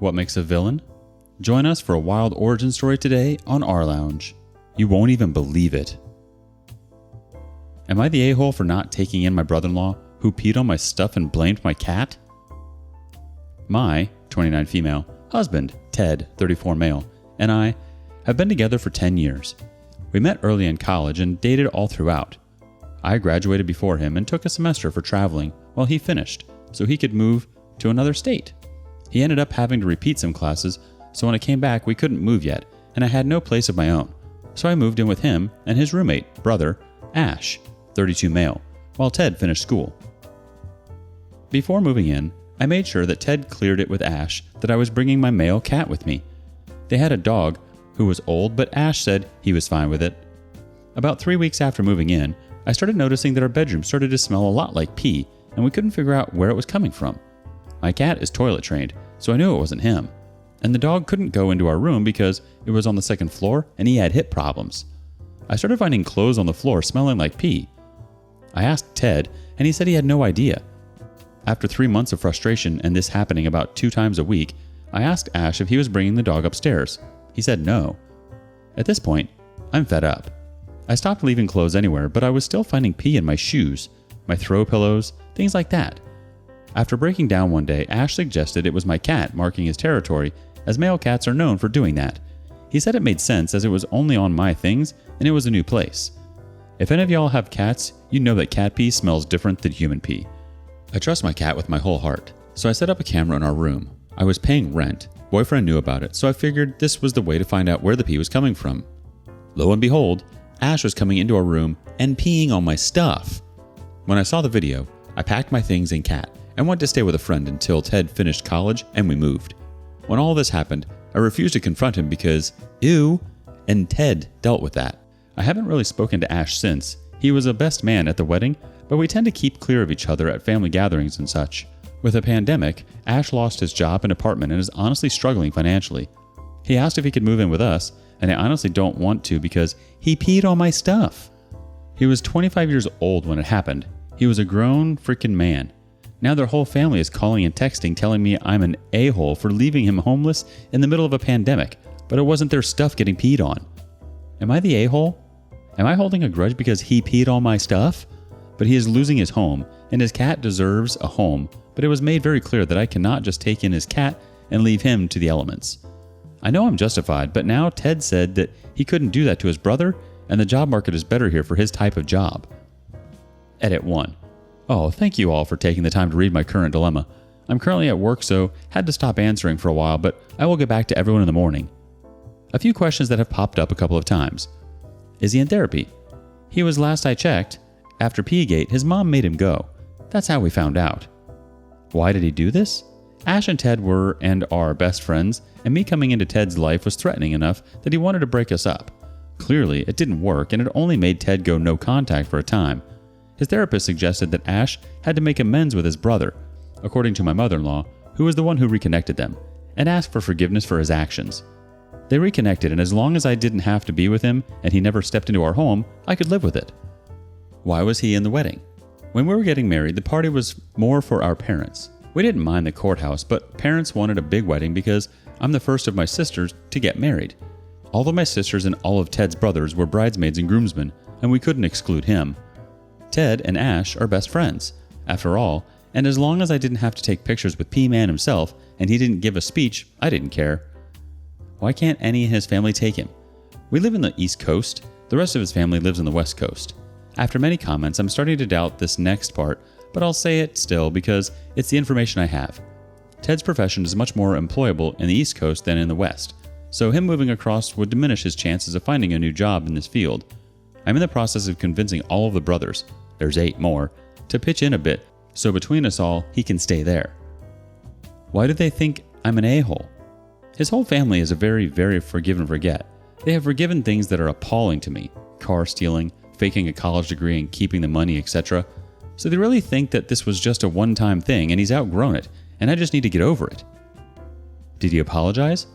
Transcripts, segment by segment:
What makes a villain? Join us for a wild origin story today on rLounge. You won't even believe it. Am I the a-hole for not taking in my brother-in-law who peed on my stuff and blamed my cat? My, 29 female, husband, Ted, 34 male, and I have been together for 10 years. We met early in college and dated all throughout. I graduated before him and took a semester for traveling while he finished so he could move to another state. He ended up having to repeat some classes, so when I came back we couldn't move yet and I had no place of my own. So I moved in with him and his roommate, brother, Ash, 32 male, while Ted finished school. Before moving in, I made sure that Ted cleared it with Ash that I was bringing my male cat with me. They had a dog who was old, but Ash said he was fine with it. About 3 weeks after moving in, I started noticing that our bedroom started to smell a lot like pee, and we couldn't figure out where it was coming from. My cat is toilet trained, so I knew it wasn't him. And the dog couldn't go into our room because it was on the second floor and he had hip problems. I started finding clothes on the floor smelling like pee. I asked Ted, and he said he had no idea. After 3 months of frustration and this happening about 2 times a week, I asked Ash if he was bringing the dog upstairs. He said no. At this point, I'm fed up. I stopped leaving clothes anywhere, but I was still finding pee in my shoes, my throw pillows, things like that. After breaking down one day, Ash suggested it was my cat marking his territory, as male cats are known for doing that. He said it made sense as it was only on my things and it was a new place. If any of y'all have cats, you know that cat pee smells different than human pee. I trust my cat with my whole heart, so I set up a camera in our room. I was paying rent. Boyfriend knew about it, so I figured this was the way to find out where the pee was coming from. Lo and behold, Ash was coming into our room and peeing on my stuff. When I saw the video, I packed my things and cat and went to stay with a friend until Ted finished college and we moved. When all this happened, I refused to confront him because, ew, and Ted dealt with that. I haven't really spoken to Ash since. He was a best man at the wedding, but we tend to keep clear of each other at family gatherings and such. With a pandemic, Ash lost his job and apartment and is honestly struggling financially. He asked if he could move in with us, and I honestly don't want to because he peed on my stuff. He was 25 years old when it happened. He was a grown freaking man. Now their whole family is calling and texting telling me I'm an a-hole for leaving him homeless in the middle of a pandemic, but it wasn't their stuff getting peed on. Am I the a-hole? Am I holding a grudge because he peed on my stuff? But he is losing his home, and his cat deserves a home, but it was made very clear that I cannot just take in his cat and leave him to the elements. I know I'm justified, but now Ted said that he couldn't do that to his brother, and the job market is better here for his type of job. Edit 1. Oh, thank you all for taking the time to read my current dilemma. I'm currently at work, so had to stop answering for a while, but I will get back to everyone in the morning. A few questions that have popped up a couple of times. Is he in therapy? He was last I checked. After P-Gate, his mom made him go. That's how we found out. Why did he do this? Ash and Ted were and are best friends, and me coming into Ted's life was threatening enough that he wanted to break us up. Clearly, it didn't work, and it only made Ted go no contact for a time. His therapist suggested that Ash had to make amends with his brother, according to my mother-in-law, who was the one who reconnected them, and asked for forgiveness for his actions. They reconnected, and as long as I didn't have to be with him and he never stepped into our home, I could live with it. Why was he in the wedding? When we were getting married, the party was more for our parents. We didn't mind the courthouse, but parents wanted a big wedding because I'm the first of my sisters to get married. All of my sisters and all of Ted's brothers were bridesmaids and groomsmen, and we couldn't exclude him. Ted and Ash are best friends, after all, and as long as I didn't have to take pictures with P-Man himself and he didn't give a speech, I didn't care. Why can't any of his family take him? We live in the East Coast. The rest of his family lives in the West Coast. After many comments, I'm starting to doubt this next part, but I'll say it still because it's the information I have. Ted's profession is much more employable in the East Coast than in the West, so him moving across would diminish his chances of finding a new job in this field. I'm in the process of convincing all of the brothers, there's 8 more, to pitch in a bit, so between us all, he can stay there. Why do they think I'm an a-hole? His whole family is a very, very forgive and forget. They have forgiven things that are appalling to me, car stealing, faking a college degree and keeping the money, etc. So they really think that this was just a one-time thing and he's outgrown it, and I just need to get over it. Did he apologize?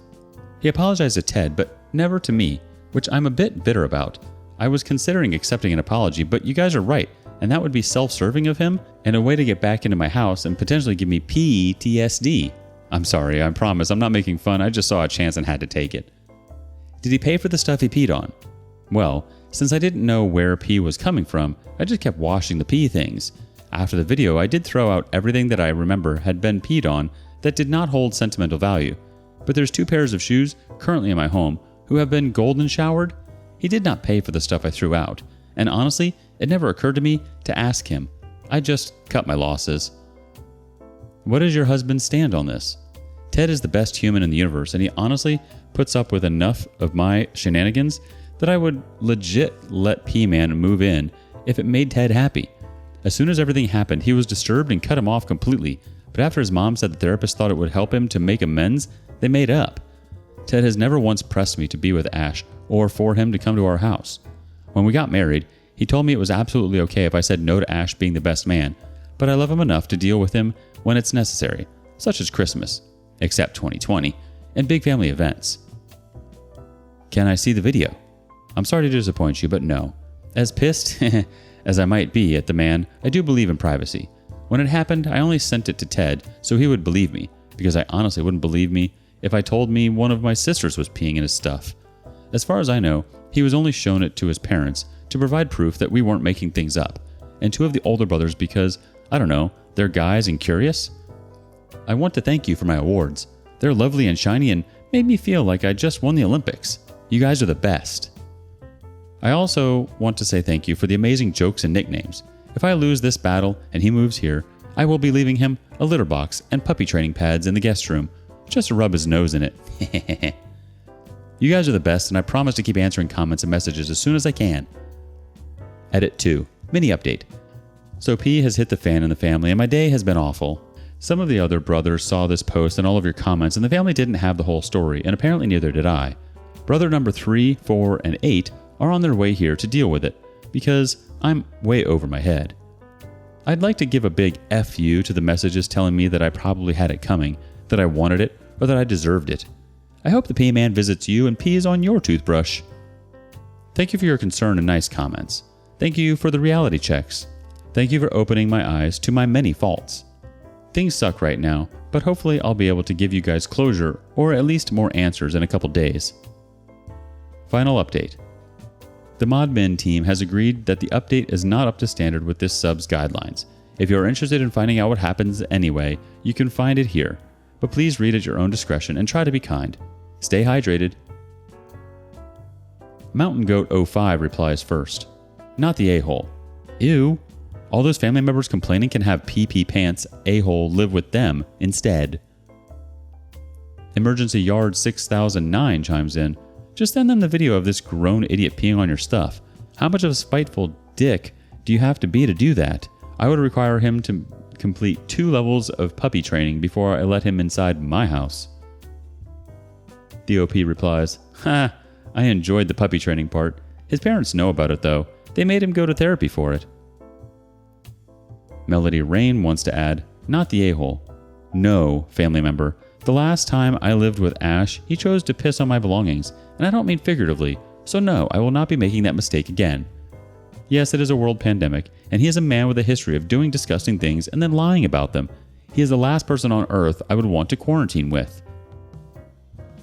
He apologized to Ted, but never to me, which I'm a bit bitter about. I was considering accepting an apology, but you guys are right, and that would be self-serving of him and a way to get back into my house and potentially give me PTSD. I'm sorry, I promise, I'm not making fun, I just saw a chance and had to take it. Did he pay for the stuff he peed on? Well, since I didn't know where pee was coming from, I just kept washing the pee things. After the video, I did throw out everything that I remember had been peed on that did not hold sentimental value. But there's 2 pairs of shoes currently in my home who have been golden showered. He did not pay for the stuff I threw out, and honestly, it never occurred to me to ask him. I just cut my losses. What is your husband's stand on this? Ted is the best human in the universe, and he honestly puts up with enough of my shenanigans that I would legit let P-Man move in if it made Ted happy. As soon as everything happened, he was disturbed and cut him off completely, but after his mom said the therapist thought it would help him to make amends, they made up. Ted has never once pressed me to be with Ash or for him to come to our house. When we got married, he told me it was absolutely okay if I said no to Ash being the best man, but I love him enough to deal with him when it's necessary, such as Christmas, except 2020, and big family events. Can I see the video? I'm sorry to disappoint you, but no. As pissed as I might be at the man, I do believe in privacy. When it happened, I only sent it to Ted so he would believe me, because I honestly wouldn't believe me if I told me one of my sisters was peeing in his stuff. As far as I know, he was only shown it to his parents to provide proof that we weren't making things up, and 2 of the older brothers because, I don't know, they're guys and curious. I want to thank you for my awards. They're lovely and shiny and made me feel like I just won the Olympics. You guys are the best. I also want to say thank you for the amazing jokes and nicknames. If I lose this battle and he moves here, I will be leaving him a litter box and puppy training pads in the guest room, just to rub his nose in it. You guys are the best, and I promise to keep answering comments and messages as soon as I can. Edit 2. Mini update. So P has hit the fan in the family, and my day has been awful. Some of the other brothers saw this post and all of your comments, and the family didn't have the whole story, and apparently neither did I. Brother number 3, 4, and 8 are on their way here to deal with it, because I'm way over my head. I'd like to give a big F you to the messages telling me that I probably had it coming, that I wanted it, or that I deserved it. I hope the P-Man visits you and pees on your toothbrush. Thank you for your concern and nice comments. Thank you for the reality checks. Thank you for opening my eyes to my many faults. Things suck right now, but hopefully I'll be able to give you guys closure, or at least more answers in a couple days. Final update. The ModMin team has agreed that the update is not up to standard with this sub's guidelines. If you are interested in finding out what happens anyway, you can find it here. But please read at your own discretion and try to be kind. Stay hydrated. Mountain Goat 05 replies first. Not the a-hole. Ew. All those family members complaining can have pee-pee pants a-hole live with them instead. Emergency Yard 6009 chimes in. Just send them the video of this grown idiot peeing on your stuff. How much of a spiteful dick do you have to be to do that? I would require him to complete 2 levels of puppy training before I let him inside my house. The OP replies, Ha, I enjoyed the puppy training part. His parents know about it though. They made him go to therapy for it. Melody Rain wants to add, not the a-hole. No, family member. The last time I lived with Ash, he chose to piss on my belongings, and I don't mean figuratively, so no, I will not be making that mistake again. Yes, it is a world pandemic, and he is a man with a history of doing disgusting things and then lying about them. He is the last person on earth I would want to quarantine with.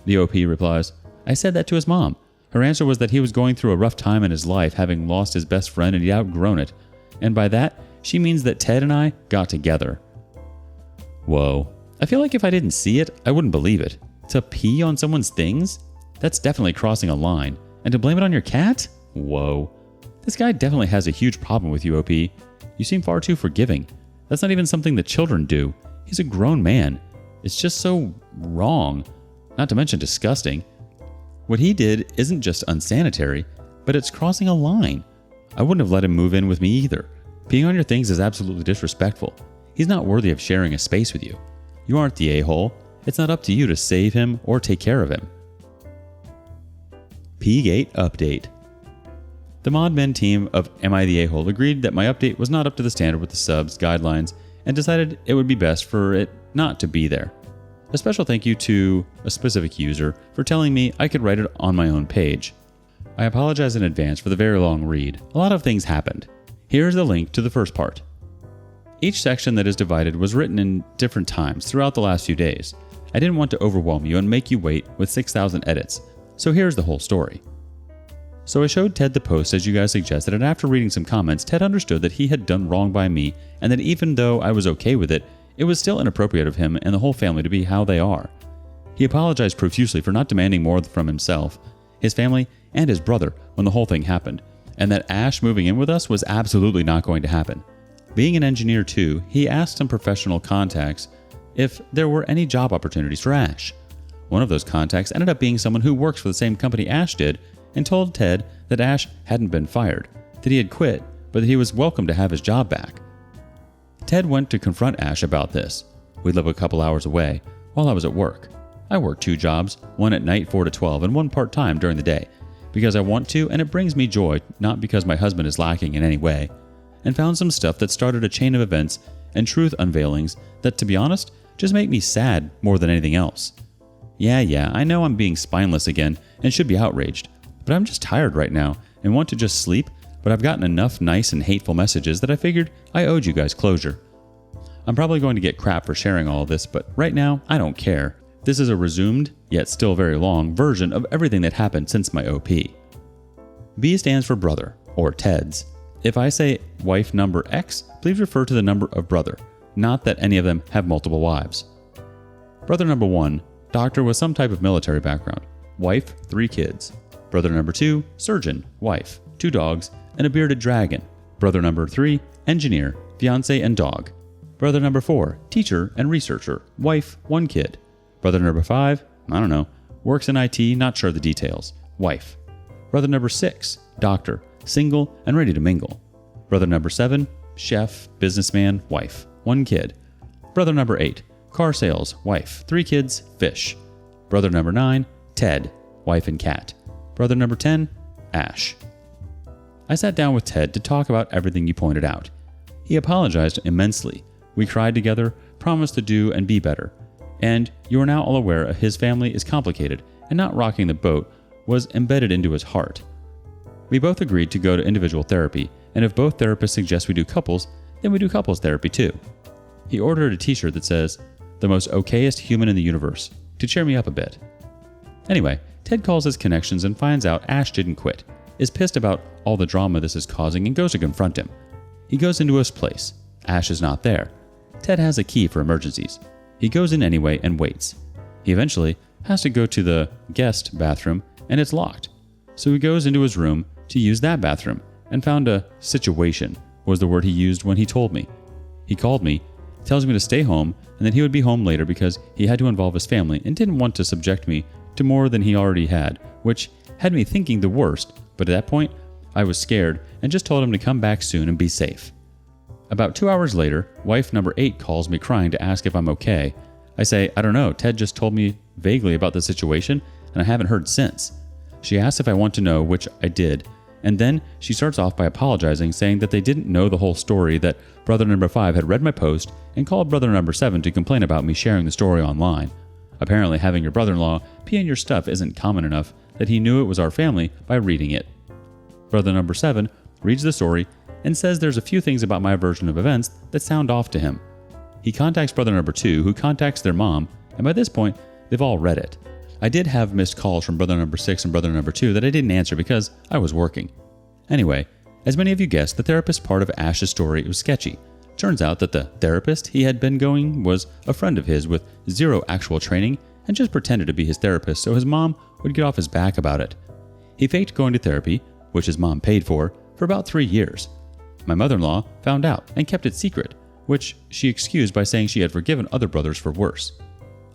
The OP replies, I said that to his mom. Her answer was that he was going through a rough time in his life, having lost his best friend and he'd outgrown it. And by that, she means that Ted and I got together. Whoa. I feel like if I didn't see it, I wouldn't believe it. To pee on someone's things? That's definitely crossing a line. And to blame it on your cat? Whoa. This guy definitely has a huge problem with you, OP. You seem far too forgiving. That's not even something that children do. He's a grown man. It's just so wrong. Not to mention disgusting. What he did isn't just unsanitary, but it's crossing a line. I wouldn't have let him move in with me either. Peeing on your things is absolutely disrespectful. He's not worthy of sharing a space with you. You aren't the a-hole. It's not up to you to save him or take care of him. P-Gate Update. The ModMen team of Am I the A-hole agreed that my update was not up to the standard with the subs guidelines and decided it would be best for it not to be there. A special thank you to a specific user for telling me I could write it on my own page. I apologize in advance for the very long read. A lot of things happened. Here's the link to the first part. Each section that is divided was written in different times throughout the last few days. I didn't want to overwhelm you and make you wait with 6,000 edits, so here's the whole story. So I showed Ted the post as you guys suggested, and after reading some comments, Ted understood that he had done wrong by me, and that even though I was okay with it, it was still inappropriate of him and the whole family to be how they are. He apologized profusely for not demanding more from himself, his family, and his brother when the whole thing happened, and that Ash moving in with us was absolutely not going to happen. Being an engineer too, he asked some professional contacts if there were any job opportunities for Ash. One of those contacts ended up being someone who works for the same company Ash did, and told Ted that Ash hadn't been fired, that he had quit, but that he was welcome to have his job back. Ted went to confront Ash about this. We live a couple hours away, while I was at work. I work 2 jobs, one at night 4 to 12 and one part-time during the day, because I want to and it brings me joy, not because my husband is lacking in any way, and found some stuff that started a chain of events and truth unveilings that, to be honest, just make me sad more than anything else. Yeah, I know I'm being spineless again and should be outraged, but I'm just tired right now and want to just sleep, but I've gotten enough nice and hateful messages that I figured I owed you guys closure. I'm probably going to get crap for sharing all of this, but right now, I don't care. This is a resumed, yet still very long, version of everything that happened since my OP. B stands for brother, or Ted's. If I say wife number X, please refer to the number of brother, not that any of them have multiple wives. Brother number 1, doctor with some type of military background. Wife, 3 kids. Brother number 2, surgeon, wife, 2 dogs, and a bearded dragon. Brother number 3, engineer, fiance and dog. Brother number 4, teacher and researcher, wife, 1 kid. Brother number 5, I don't know, works in IT, not sure the details, wife. Brother number 6, doctor, single and ready to mingle. Brother number 7, chef, businessman, wife, 1 kid. Brother number 8, car sales, wife, 3 kids, fish. Brother number 9, Ted, wife and cat. Brother number 10, Ash. I sat down with Ted to talk about everything you pointed out. He apologized immensely. We cried together, promised to do and be better. And you are now all aware his family is complicated, and not rocking the boat was embedded into his heart. We both agreed to go to individual therapy, and if both therapists suggest we do couples, then we do couples therapy too. He ordered a t-shirt that says, "The most okayest human in the universe," to cheer me up a bit. Anyway, Ted calls his connections and finds out Ash didn't quit, is pissed about all the drama this is causing and goes to confront him. He goes into his place. Ash is not there. Ted has a key for emergencies. He goes in anyway and waits. He eventually has to go to the guest bathroom and it's locked. So he goes into his room to use that bathroom and found a situation was the word he used when he told me. He called me, tells me to stay home and that he would be home later because he had to involve his family and didn't want to subject me to more than he already had, which had me thinking the worst, but at that point, I was scared and just told him to come back soon and be safe. About 2 hours later, wife number 8 calls me crying to ask if I'm okay. I say, I don't know, Ted just told me vaguely about the situation and I haven't heard since. She asks if I want to know, which I did, and then she starts off by apologizing, saying that they didn't know the whole story, that brother number 5 had read my post and called brother number 7 to complain about me sharing the story online. Apparently having your brother-in-law pee in your stuff isn't common enough that he knew it was our family by reading it. Brother number 7 reads the story and says there's a few things about my version of events that sound off to him. He contacts brother number 2, who contacts their mom, and by this point, they've all read it. I did have missed calls from brother number 6 and brother number 2 that I didn't answer because I was working. Anyway, as many of you guessed, the therapist part of Ash's story was sketchy. Turns out that the therapist he had been going was a friend of his with 0 actual training and just pretended to be his therapist so his mom would get off his back about it. He faked going to therapy, which his mom paid for about 3 years. My mother-in-law found out and kept it secret, which she excused by saying she had forgiven other brothers for worse.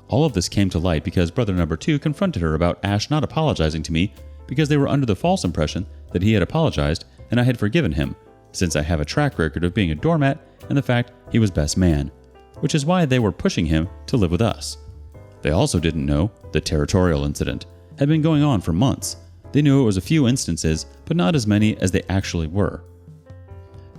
All of this came to light because brother number 2 confronted her about Ash not apologizing to me because they were under the false impression that he had apologized and I had forgiven him, since I have a track record of being a doormat and the fact he was best man, which is why they were pushing him to live with us. They also didn't know the territorial incident had been going on for months. They knew it was a few instances, but not as many as they actually were.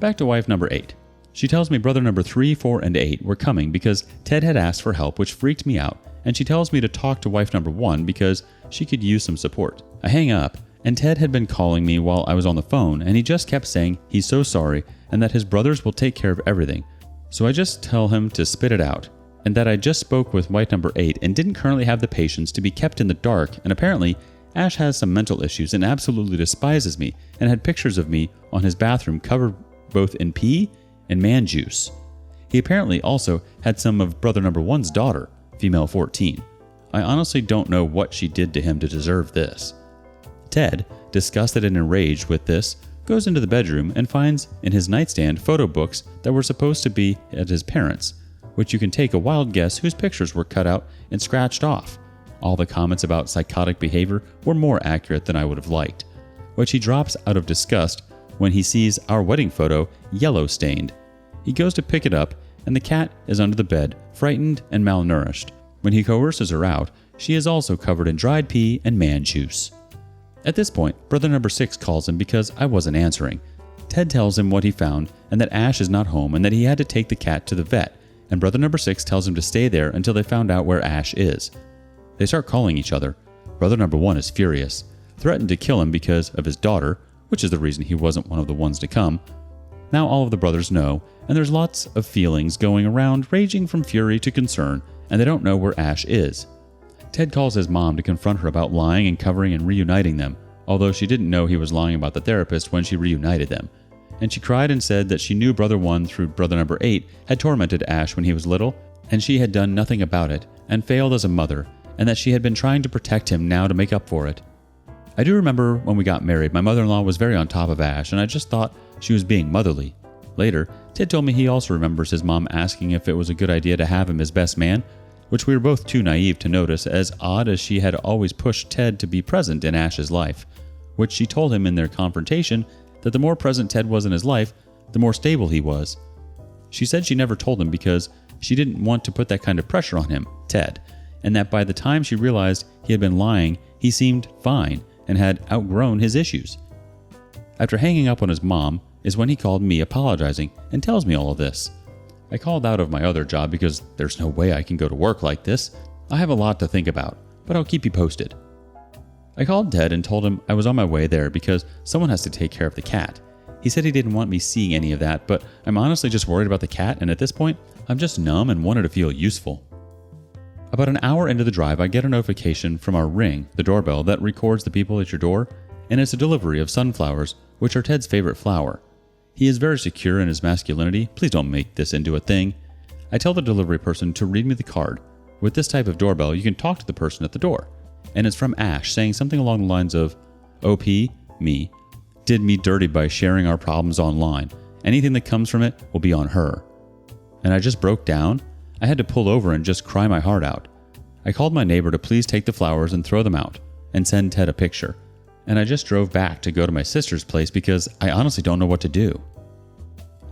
Back to wife number 8. She tells me brother number 3, 4, and 8 were coming because Ted had asked for help, which freaked me out, and she tells me to talk to wife number 1 because she could use some support. I hang up, and Ted had been calling me while I was on the phone, and he just kept saying he's so sorry and that his brothers will take care of everything. So I just tell him to spit it out. and that I just spoke with wife number 8 and didn't currently have the patience to be kept in the dark, and apparently Ash has some mental issues and absolutely despises me and had pictures of me on his bathroom covered both in pee and man juice. He apparently also had some of brother number 1's daughter, female 14. I honestly don't know what she did to him to deserve this. Ted, disgusted and enraged with this, goes into the bedroom and finds in his nightstand photo books that were supposed to be at his parents', which you can take a wild guess whose pictures were cut out and scratched off. All the comments about psychotic behavior were more accurate than I would have liked, which he drops out of disgust when he sees our wedding photo yellow-stained. He goes to pick it up, and the cat is under the bed, frightened and malnourished. When he coerces her out, she is also covered in dried pee and man juice. At this point, brother number 6 calls him because I wasn't answering. Ted tells him what he found and that Ash is not home and that he had to take the cat to the vet, and brother number 6 tells him to stay there until they found out where Ash is. They start calling each other. Brother number 1 is furious, threatened to kill him because of his daughter, which is the reason he wasn't one of the ones to come. Now all of the brothers know, and there's lots of feelings going around, ranging from fury to concern, and they don't know where Ash is. Ted calls his mom to confront her about lying and covering and reuniting them, although she didn't know he was lying about the therapist when she reunited them. And she cried and said that she knew brother 1 through brother number 8 had tormented Ash when he was little, and she had done nothing about it, and failed as a mother, and that she had been trying to protect him now to make up for it. I do remember when we got married, my mother-in-law was very on top of Ash, and I just thought she was being motherly. Later, Ted told me he also remembers his mom asking if it was a good idea to have him as best man, which we were both too naive to notice, as odd as she had always pushed Ted to be present in Ash's life, which she told him in their confrontation that the more present Ted was in his life, the more stable he was. She said she never told him because she didn't want to put that kind of pressure on him, Ted, and that by the time she realized he had been lying, he seemed fine and had outgrown his issues. After hanging up on his mom is when he called me apologizing and tells me all of this. I called out of my other job because there's no way I can go to work like this. I have a lot to think about, but I'll keep you posted. I called Ted and told him I was on my way there because someone has to take care of the cat. He said he didn't want me seeing any of that, but I'm honestly just worried about the cat, and at this point, I'm just numb and wanted to feel useful. About an hour into the drive, I get a notification from our Ring, the doorbell, that records the people at your door, and it's a delivery of sunflowers, which are Ted's favorite flower. He is very secure in his masculinity. Please don't make this into a thing. I tell the delivery person to read me the card. With this type of doorbell, you can talk to the person at the door. And it's from Ash, saying something along the lines of, OP, me, did me dirty by sharing our problems online. Anything that comes from it will be on her. And I just broke down. I had to pull over and just cry my heart out. I called my neighbor to please take the flowers and throw them out, and send Ted a picture. And I just drove back to go to my sister's place because I honestly don't know what to do.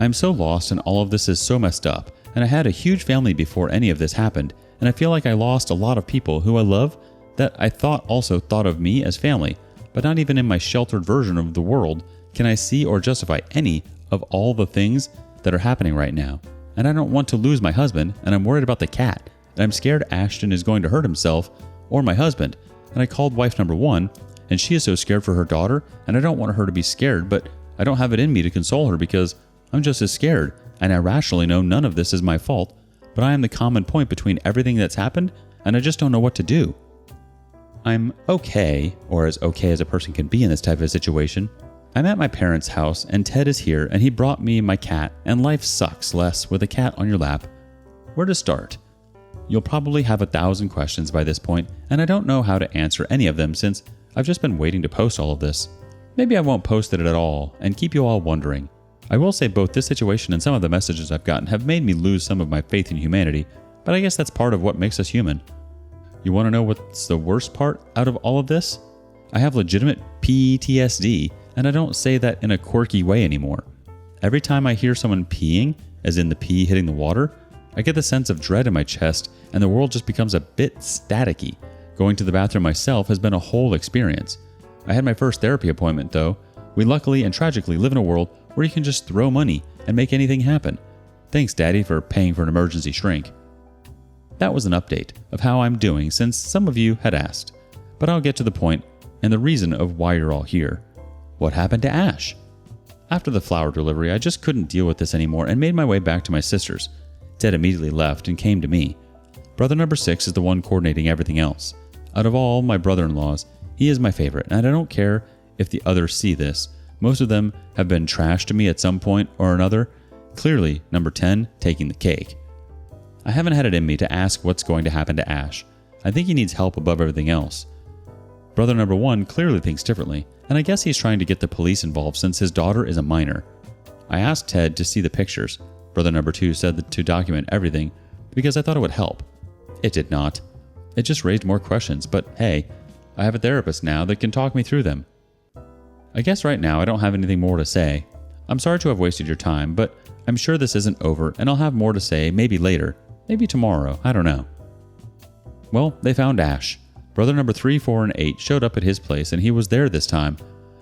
I'm so lost and all of this is so messed up, and I had a huge family before any of this happened, and I feel like I lost a lot of people who I love that I thought also thought of me as family, but not even in my sheltered version of the world can I see or justify any of all the things that are happening right now. And I don't want to lose my husband, and I'm worried about the cat, and I'm scared Ashton is going to hurt himself or my husband, and I called wife number 1, and she is so scared for her daughter, and I don't want her to be scared, but I don't have it in me to console her because I'm just as scared, and I rationally know none of this is my fault, but I am the common point between everything that's happened, and I just don't know what to do. I'm okay, or as okay as a person can be in this type of situation. I'm at my parents' house, and Ted is here, and he brought me my cat, and life sucks less with a cat on your lap. Where to start? You'll probably have 1,000 questions by this point, and I don't know how to answer any of them since I've just been waiting to post all of this. Maybe I won't post it at all, and keep you all wondering. I will say both this situation and some of the messages I've gotten have made me lose some of my faith in humanity, but I guess that's part of what makes us human. You want to know what's the worst part out of all of this? I have legitimate PTSD, and I don't say that in a quirky way anymore. Every time I hear someone peeing, as in the pee hitting the water, I get the sense of dread in my chest, and the world just becomes a bit staticky. Going to the bathroom myself has been a whole experience. I had my first therapy appointment, though. We luckily and tragically live in a world where you can just throw money and make anything happen. Thanks, Daddy, for paying for an emergency shrink. That was an update of how I'm doing since some of you had asked, but I'll get to the point and the reason of why you're all here. What happened to Ash? After the flower delivery, I just couldn't deal with this anymore and made my way back to my sister's. Ted immediately left and came to me. Brother number 6 is the one coordinating everything else. Out of all my brother-in-laws, he is my favorite, and I don't care if the others see this. Most of them have been trash to me at some point or another. Clearly, number 10 taking the cake. I haven't had it in me to ask what's going to happen to Ash. I think he needs help above everything else. Brother number 1 clearly thinks differently, and I guess he's trying to get the police involved since his daughter is a minor. I asked Ted to see the pictures. Brother number 2 said to document everything because I thought it would help. It did not. It just raised more questions, but hey, I have a therapist now that can talk me through them. I guess right now I don't have anything more to say. I'm sorry to have wasted your time, but I'm sure this isn't over and I'll have more to say maybe later, maybe tomorrow, I don't know. Well, they found Ash. Brother number 3, 4, and 8 showed up at his place and he was there this time.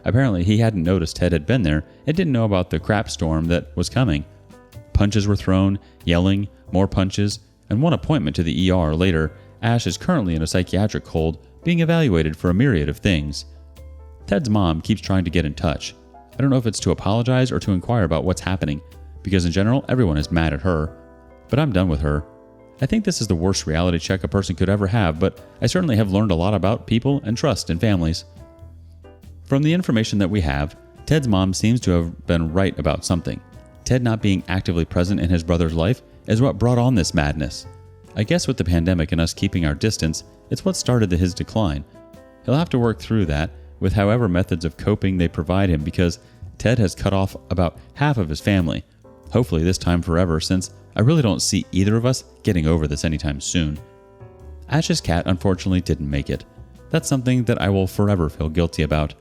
Apparently he hadn't noticed Ted had been there and didn't know about the crap storm that was coming. Punches were thrown, yelling, more punches, and one appointment to the ER later. Ash is currently in a psychiatric hold, being evaluated for a myriad of things. Ted's mom keeps trying to get in touch. I don't know if it's to apologize or to inquire about what's happening, because in general everyone is mad at her. But I'm done with her. I think this is the worst reality check a person could ever have, but I certainly have learned a lot about people and trust in families. From the information that we have, Ted's mom seems to have been right about something. Ted not being actively present in his brother's life is what brought on this madness. I guess with the pandemic and us keeping our distance, it's what started his decline. He'll have to work through that with however methods of coping they provide him, because Ted has cut off about half of his family. Hopefully this time forever, since I really don't see either of us getting over this anytime soon. Ash's cat unfortunately didn't make it. That's something that I will forever feel guilty about.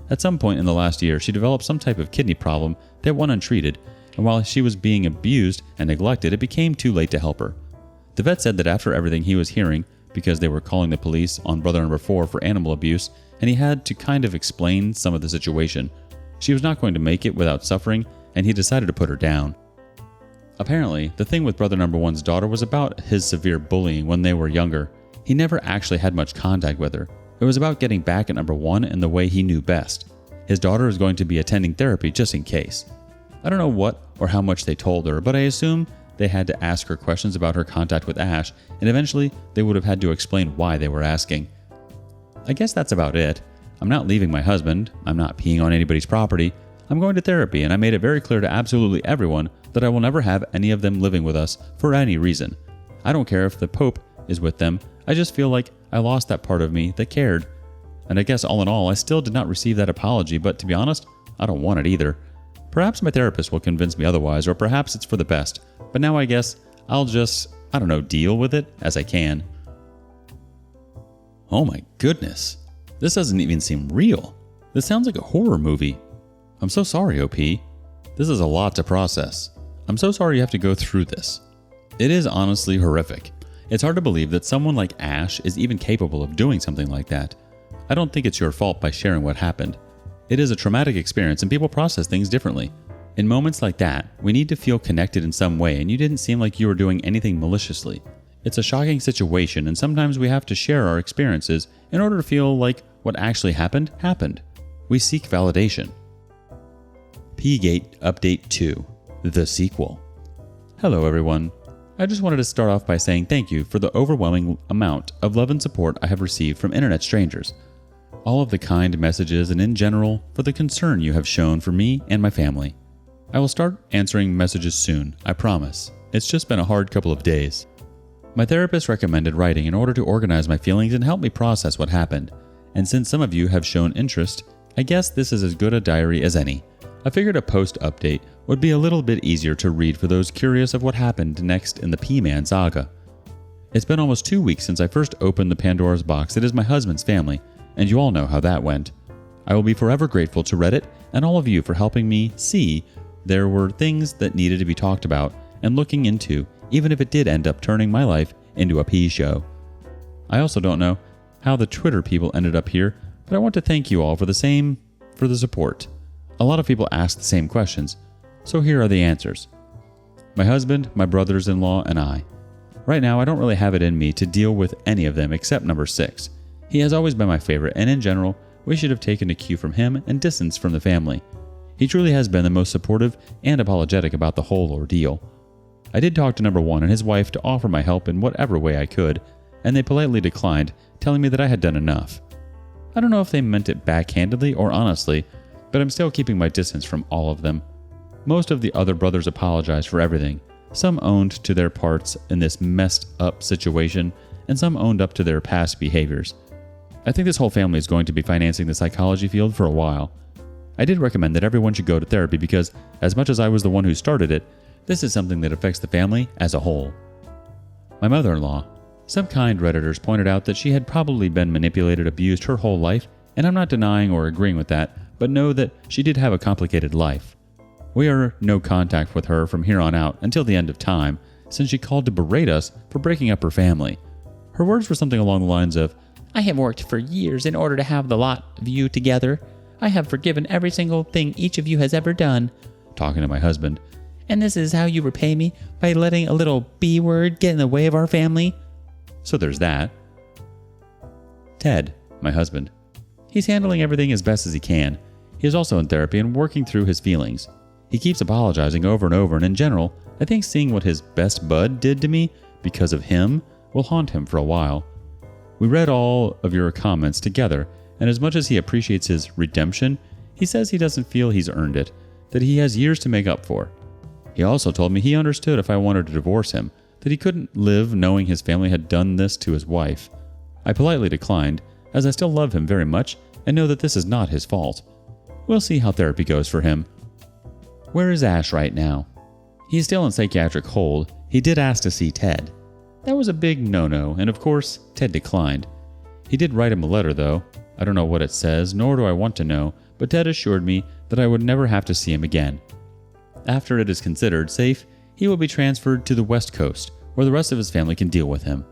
At some point in the last year, she developed some type of kidney problem that went untreated, and while she was being abused and neglected, it became too late to help her. The vet said that after everything he was hearing, because they were calling the police on brother number 4 for animal abuse, and he had to kind of explain some of the situation, she was not going to make it without suffering, and he decided to put her down. Apparently, the thing with brother number 1's daughter was about his severe bullying when they were younger. He never actually had much contact with her. It was about getting back at number 1 in the way he knew best. His daughter is going to be attending therapy just in case. I don't know what or how much they told her, but I assume they had to ask her questions about her contact with Ash, and eventually they would have had to explain why they were asking. I guess that's about it. I'm not leaving my husband. I'm not peeing on anybody's property. I'm going to therapy, and I made it very clear to absolutely everyone that I will never have any of them living with us for any reason. I don't care if the Pope is with them. I just feel like I lost that part of me that cared. And I guess all in all, I still did not receive that apology, but to be honest, I don't want it either. Perhaps my therapist will convince me otherwise, or perhaps it's for the best. But now I guess I'll just, deal with it as I can. Oh my goodness. This doesn't even seem real. This sounds like a horror movie. I'm so sorry, OP. This is a lot to process. I'm so sorry you have to go through this. It is honestly horrific. It's hard to believe that someone like Ash is even capable of doing something like that. I don't think it's your fault by sharing what happened. It is a traumatic experience and people process things differently. In moments like that, we need to feel connected in some way, and you didn't seem like you were doing anything maliciously. It's a shocking situation, and sometimes we have to share our experiences in order to feel like what actually happened, happened. We seek validation. P-Gate Update 2, the sequel. Hello everyone. I just wanted to start off by saying thank you for the overwhelming amount of love and support I have received from internet strangers. All of the kind messages and in general for the concern you have shown for me and my family. I will start answering messages soon, I promise. It's just been a hard couple of days. My therapist recommended writing in order to organize my feelings and help me process what happened. And since some of you have shown interest, I guess this is as good a diary as any. I figured a post update would be a little bit easier to read for those curious of what happened next in the P-Man saga. It's been almost 2 weeks since I first opened the Pandora's box that is my husband's family, and you all know how that went. I will be forever grateful to Reddit and all of you for helping me see there were things that needed to be talked about and looking into, even if it did end up turning my life into a pee show. I also don't know how the Twitter people ended up here, but I want to thank you all for the support. A lot of people ask the same questions, so here are the answers. My husband, my brothers-in-law, and I. Right now, I don't really have it in me to deal with any of them except number 6. He has always been my favorite, and in general, we should have taken a cue from him and distance from the family. He truly has been the most supportive and apologetic about the whole ordeal. I did talk to number 1 and his wife to offer my help in whatever way I could, and they politely declined, telling me that I had done enough. I don't know if they meant it backhandedly or honestly, but I'm still keeping my distance from all of them. Most of the other brothers apologized for everything. Some owned to their parts in this messed up situation, and some owned up to their past behaviors. I think this whole family is going to be financing the psychology field for a while. I did recommend that everyone should go to therapy because, as much as I was the one who started it, this is something that affects the family as a whole. My mother-in-law. Some kind Redditors pointed out that she had probably been manipulated, abused her whole life, and I'm not denying or agreeing with that, but know that she did have a complicated life. We are no contact with her from here on out until the end of time, since she called to berate us for breaking up her family. Her words were something along the lines of, "I have worked for years in order to have the lot of you together. I have forgiven every single thing each of you has ever done," talking to my husband, "and this is how you repay me, by letting a little B word get in the way of our family." So there's that. Ted, my husband. He's handling everything as best as he can. He is also in therapy and working through his feelings. He keeps apologizing over and over, and in general, I think seeing what his best bud did to me because of him will haunt him for a while. We read all of your comments together, and as much as he appreciates his redemption, he says he doesn't feel he's earned it, that he has years to make up for. He also told me he understood if I wanted to divorce him, that he couldn't live knowing his family had done this to his wife. I politely declined, as I still love him very much and know that this is not his fault. We'll see how therapy goes for him. Where is Ash right now? He is still in psychiatric hold. He did ask to see Ted. That was a big no-no, and of course, Ted declined. He did write him a letter, though. I don't know what it says, nor do I want to know, but Ted assured me that I would never have to see him again. After it is considered safe, he will be transferred to the West Coast, where the rest of his family can deal with him.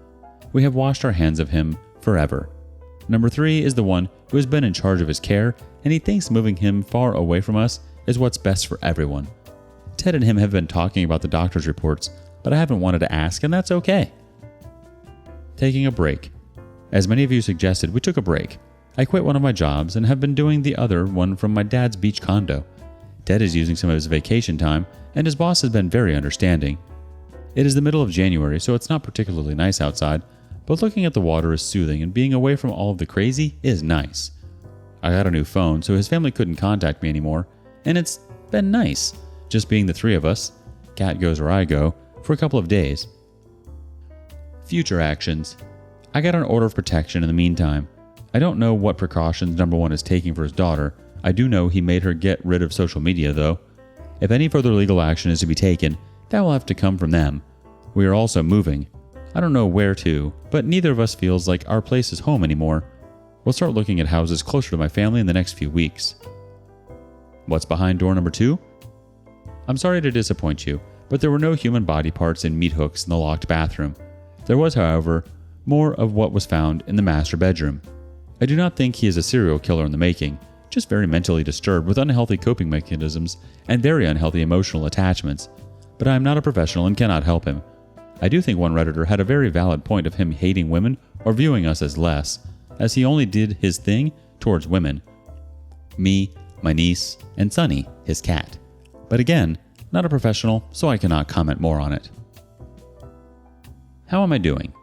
We have washed our hands of him forever. Number 3 is the one who has been in charge of his care, and he thinks moving him far away from us is what's best for everyone. Ted and him have been talking about the doctor's reports, but I haven't wanted to ask, and that's okay. Taking a break. As many of you suggested, we took a break. I quit one of my jobs and have been doing the other one from my dad's beach condo. Ted is using some of his vacation time, and his boss has been very understanding. It is the middle of January, so it's not particularly nice outside, but looking at the water is soothing, and being away from all of the crazy is nice. I got a new phone, so his family couldn't contact me anymore, and it's been nice, just being the 3 of us, cat goes where I go, for a couple of days. Future actions. I got an order of protection in the meantime. I don't know what precautions number 1 is taking for his daughter. I do know he made her get rid of social media, though. If any further legal action is to be taken, that will have to come from them. We are also moving. I don't know where to, but neither of us feels like our place is home anymore. We'll start looking at houses closer to my family in the next few weeks. What's behind door number 2? I'm sorry to disappoint you, but there were no human body parts and meat hooks in the locked bathroom. There was, however, more of what was found in the master bedroom. I do not think he is a serial killer in the making, just very mentally disturbed with unhealthy coping mechanisms and very unhealthy emotional attachments. But I am not a professional and cannot help him. I do think one Redditor had a very valid point of him hating women or viewing us as less, as he only did his thing towards women. Me, my niece, and Sunny, his cat. But again, not a professional, so I cannot comment more on it. How am I doing?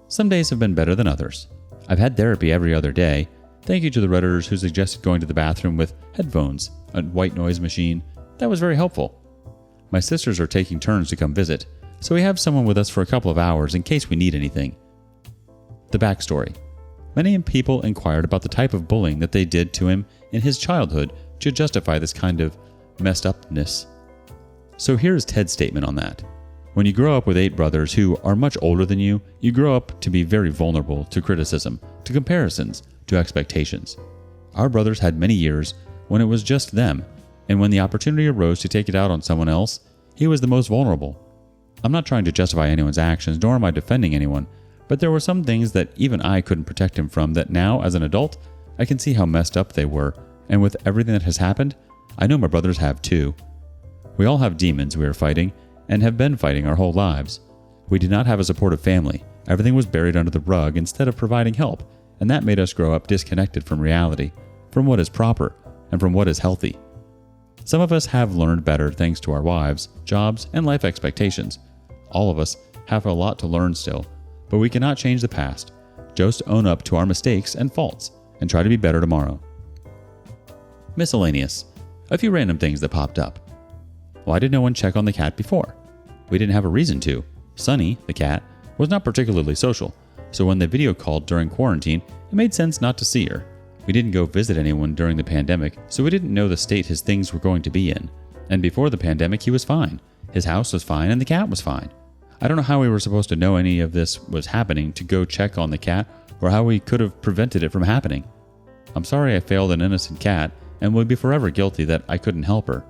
Some days have been better than others. I've had therapy every other day. Thank you to the Redditors who suggested going to the bathroom with headphones, a white noise machine. That was very helpful. My sisters are taking turns to come visit, so we have someone with us for a couple of hours in case we need anything. The backstory. Many people inquired about the type of bullying that they did to him in his childhood to justify this kind of messed upness. So here's Ted's statement on that. When you grow up with 8 brothers who are much older than you grow up to be very vulnerable to criticism, to comparisons, to expectations. Our brothers had many years when it was just them, and when the opportunity arose to take it out on someone else, he was the most vulnerable. I'm not trying to justify anyone's actions, nor am I defending anyone, but there were some things that even I couldn't protect him from that now, as an adult, I can see how messed up they were, and with everything that has happened, I know my brothers have too. We all have demons we are fighting, and have been fighting our whole lives. We did not have a supportive family. Everything was buried under the rug instead of providing help, and that made us grow up disconnected from reality, from what is proper, and from what is healthy. Some of us have learned better thanks to our wives, jobs, and life expectations. All of us have a lot to learn still, but we cannot change the past. Just own up to our mistakes and faults and try to be better tomorrow. Miscellaneous. A few random things that popped up. Why did no one check on the cat before? We didn't have a reason to. Sunny, the cat, was not particularly social, so when they video called during quarantine, it made sense not to see her. We didn't go visit anyone during the pandemic, so we didn't know the state his things were going to be in. And before the pandemic, he was fine. His house was fine and the cat was fine. I don't know how we were supposed to know any of this was happening to go check on the cat, or how we could have prevented it from happening. I'm sorry I failed an innocent cat and would be forever guilty that I couldn't help her.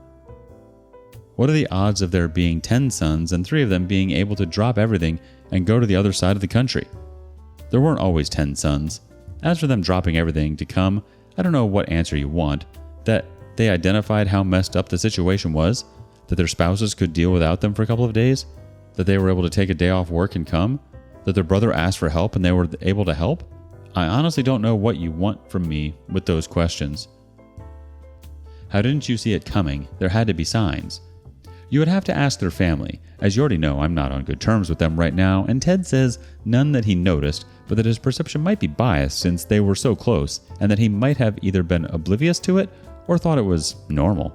What are the odds of there being 10 sons and 3 of them being able to drop everything and go to the other side of the country? There weren't always 10 sons. As for them dropping everything to come, I don't know what answer you want. That they identified how messed up the situation was, that their spouses could deal without them for a couple of days, that they were able to take a day off work and come, that their brother asked for help and they were able to help. I honestly don't know what you want from me with those questions. How didn't you see it coming? There had to be signs. You would have to ask their family. As you already know, I'm not on good terms with them right now, and Ted says none that he noticed, but that his perception might be biased since they were so close, and that he might have either been oblivious to it or thought it was normal.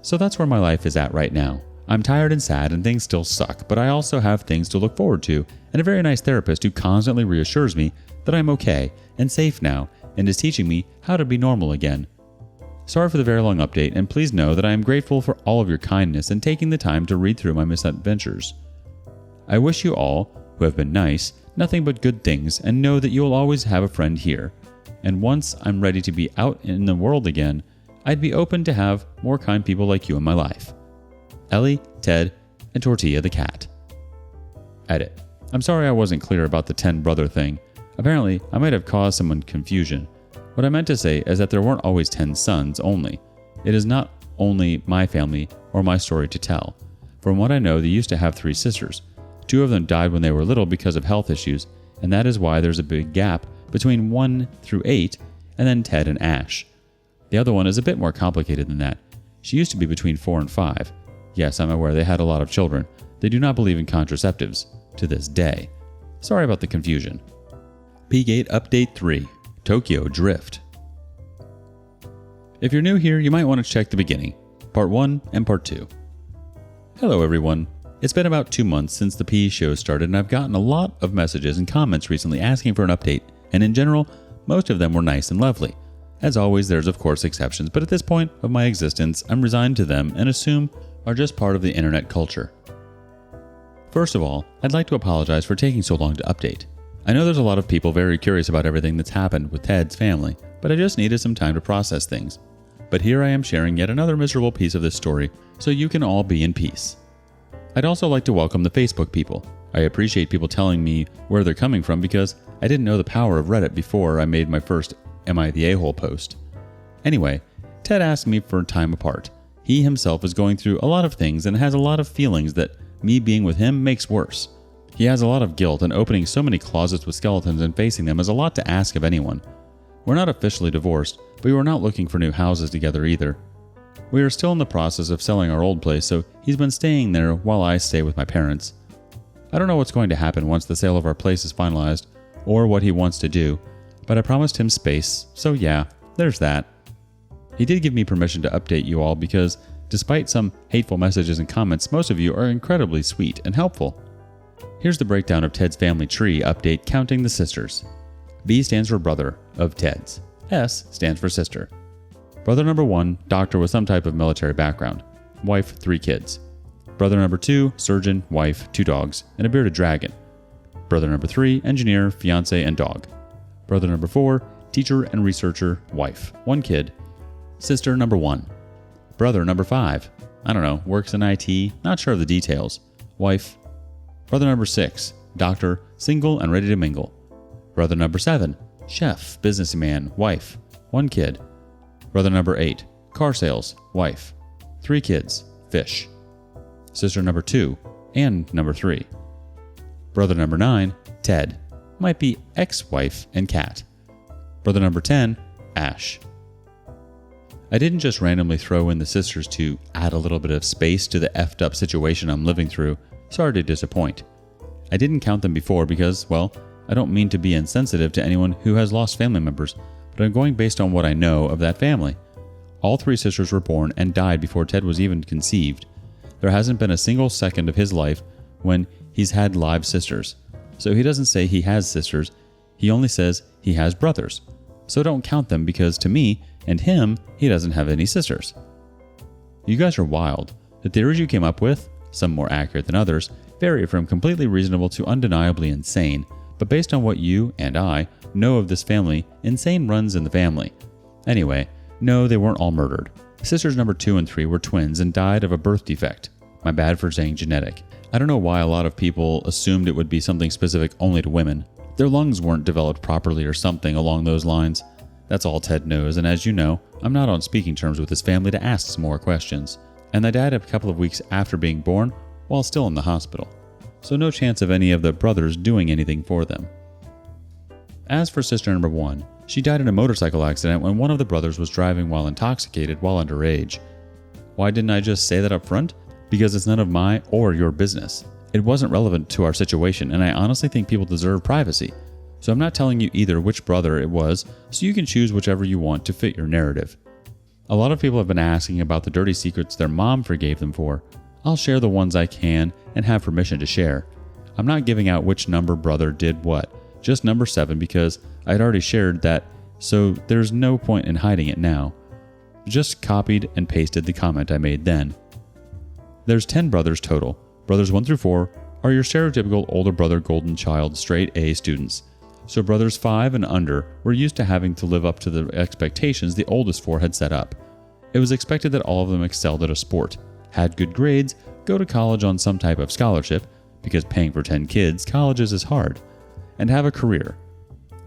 So that's where my life is at right now. I'm tired and sad and things still suck, but I also have things to look forward to, and a very nice therapist who constantly reassures me that I'm okay and safe now and is teaching me how to be normal again. Sorry for the very long update, and please know that I am grateful for all of your kindness and taking the time to read through my misadventures. I wish you all, who have been nice, nothing but good things, and know that you will always have a friend here. And once I'm ready to be out in the world again, I'd be open to have more kind people like you in my life. Ellie, Ted, and Tortilla the cat. Edit. I'm sorry I wasn't clear about the 10 brother thing. Apparently, I might have caused someone confusion. What I meant to say is that there weren't always 10 sons only. It is not only my family or my story to tell. From what I know, they used to have 3 sisters. 2 of them died when they were little because of health issues, and that is why there's a big gap between 1 through 8, and then Ted and Ash. The other one is a bit more complicated than that. She used to be between 4 and 5. Yes, I'm aware they had a lot of children. They do not believe in contraceptives, to this day. Sorry about the confusion. P-Gate Update 3. Tokyo Drift. If you're new here, you might want to check the beginning, Part 1 and Part 2. Hello everyone. It's been about 2 months since the P show started, and I've gotten a lot of messages and comments recently asking for an update, and in general, most of them were nice and lovely. As always, there's of course exceptions, but at this point of my existence, I'm resigned to them and assume are just part of the internet culture. First of all, I'd like to apologize for taking so long to update. I know there's a lot of people very curious about everything that's happened with Ted's family, but I just needed some time to process things. But here I am sharing yet another miserable piece of this story, so you can all be in peace. I'd also like to welcome the Facebook people. I appreciate people telling me where they're coming from because I didn't know the power of Reddit before I made my first Am I the A-hole post. Anyway, Ted asked me for time apart. He himself is going through a lot of things and has a lot of feelings that me being with him makes worse. He has a lot of guilt, and opening so many closets with skeletons and facing them is a lot to ask of anyone. We're not officially divorced, but we were not looking for new houses together either. We are still in the process of selling our old place, so he's been staying there while I stay with my parents. I don't know what's going to happen once the sale of our place is finalized, or what he wants to do, but I promised him space, so yeah, there's that. He did give me permission to update you all because, despite some hateful messages and comments, most of you are incredibly sweet and helpful. Here's the breakdown of Ted's family tree update counting the sisters. B stands for brother of Ted's. S stands for sister. Brother number 1, doctor with some type of military background. Wife, 3 kids. Brother number 2, surgeon, wife, 2 dogs, and a bearded dragon. Brother number 3, engineer, fiance, and dog. Brother number 4, teacher and researcher, wife, 1 kid. Sister number 1. Brother number 5, I don't know, works in IT, not sure of the details. Wife. Brother number 6, doctor, single and ready to mingle. Brother number 7, chef, businessman, wife, 1 kid. Brother number 8, car sales, wife, 3 kids, fish. Sister number 2 and number 3. Brother number 9, Ted, might be ex-wife and cat. Brother number 10, Ash. I didn't just randomly throw in the sisters to add a little bit of space to the effed up situation I'm living through. Sorry to disappoint. I didn't count them before because, well, I don't mean to be insensitive to anyone who has lost family members, but I'm going based on what I know of that family. All 3 sisters were born and died before Ted was even conceived. There hasn't been a single second of his life when he's had live sisters. So he doesn't say he has sisters, he only says he has brothers. So don't count them because to me and him, he doesn't have any sisters. You guys are wild. The theories you came up with, some more accurate than others, vary from completely reasonable to undeniably insane, but based on what you and I know of this family, insane runs in the family. Anyway, no, they weren't all murdered. Sisters number 2 and 3 were twins and died of a birth defect. My bad for saying genetic. I don't know why a lot of people assumed it would be something specific only to women. Their lungs weren't developed properly or something along those lines. That's all Ted knows, and as you know, I'm not on speaking terms with his family to ask some more questions. And they died a couple of weeks after being born while still in the hospital. So no chance of any of the brothers doing anything for them. As for sister number 1, she died in a motorcycle accident when one of the brothers was driving while intoxicated while underage. Why didn't I just say that up front? Because it's none of my or your business. It wasn't relevant to our situation, and I honestly think people deserve privacy. So I'm not telling you either which brother it was, so you can choose whichever you want to fit your narrative. A lot of people have been asking about the dirty secrets their mom forgave them for. I'll share the ones I can and have permission to share. I'm not giving out which number brother did what, just number 7 because I'd already shared that, so there's no point in hiding it now. Just copied and pasted the comment I made then. There's 10 brothers total. Brothers 1 through 4 are your stereotypical older brother golden child straight A students. So brothers 5 and under were used to having to live up to the expectations the oldest 4 had set up. It was expected that all of them excelled at a sport, had good grades, go to college on some type of scholarship, because paying for 10 kids, colleges is hard, and have a career.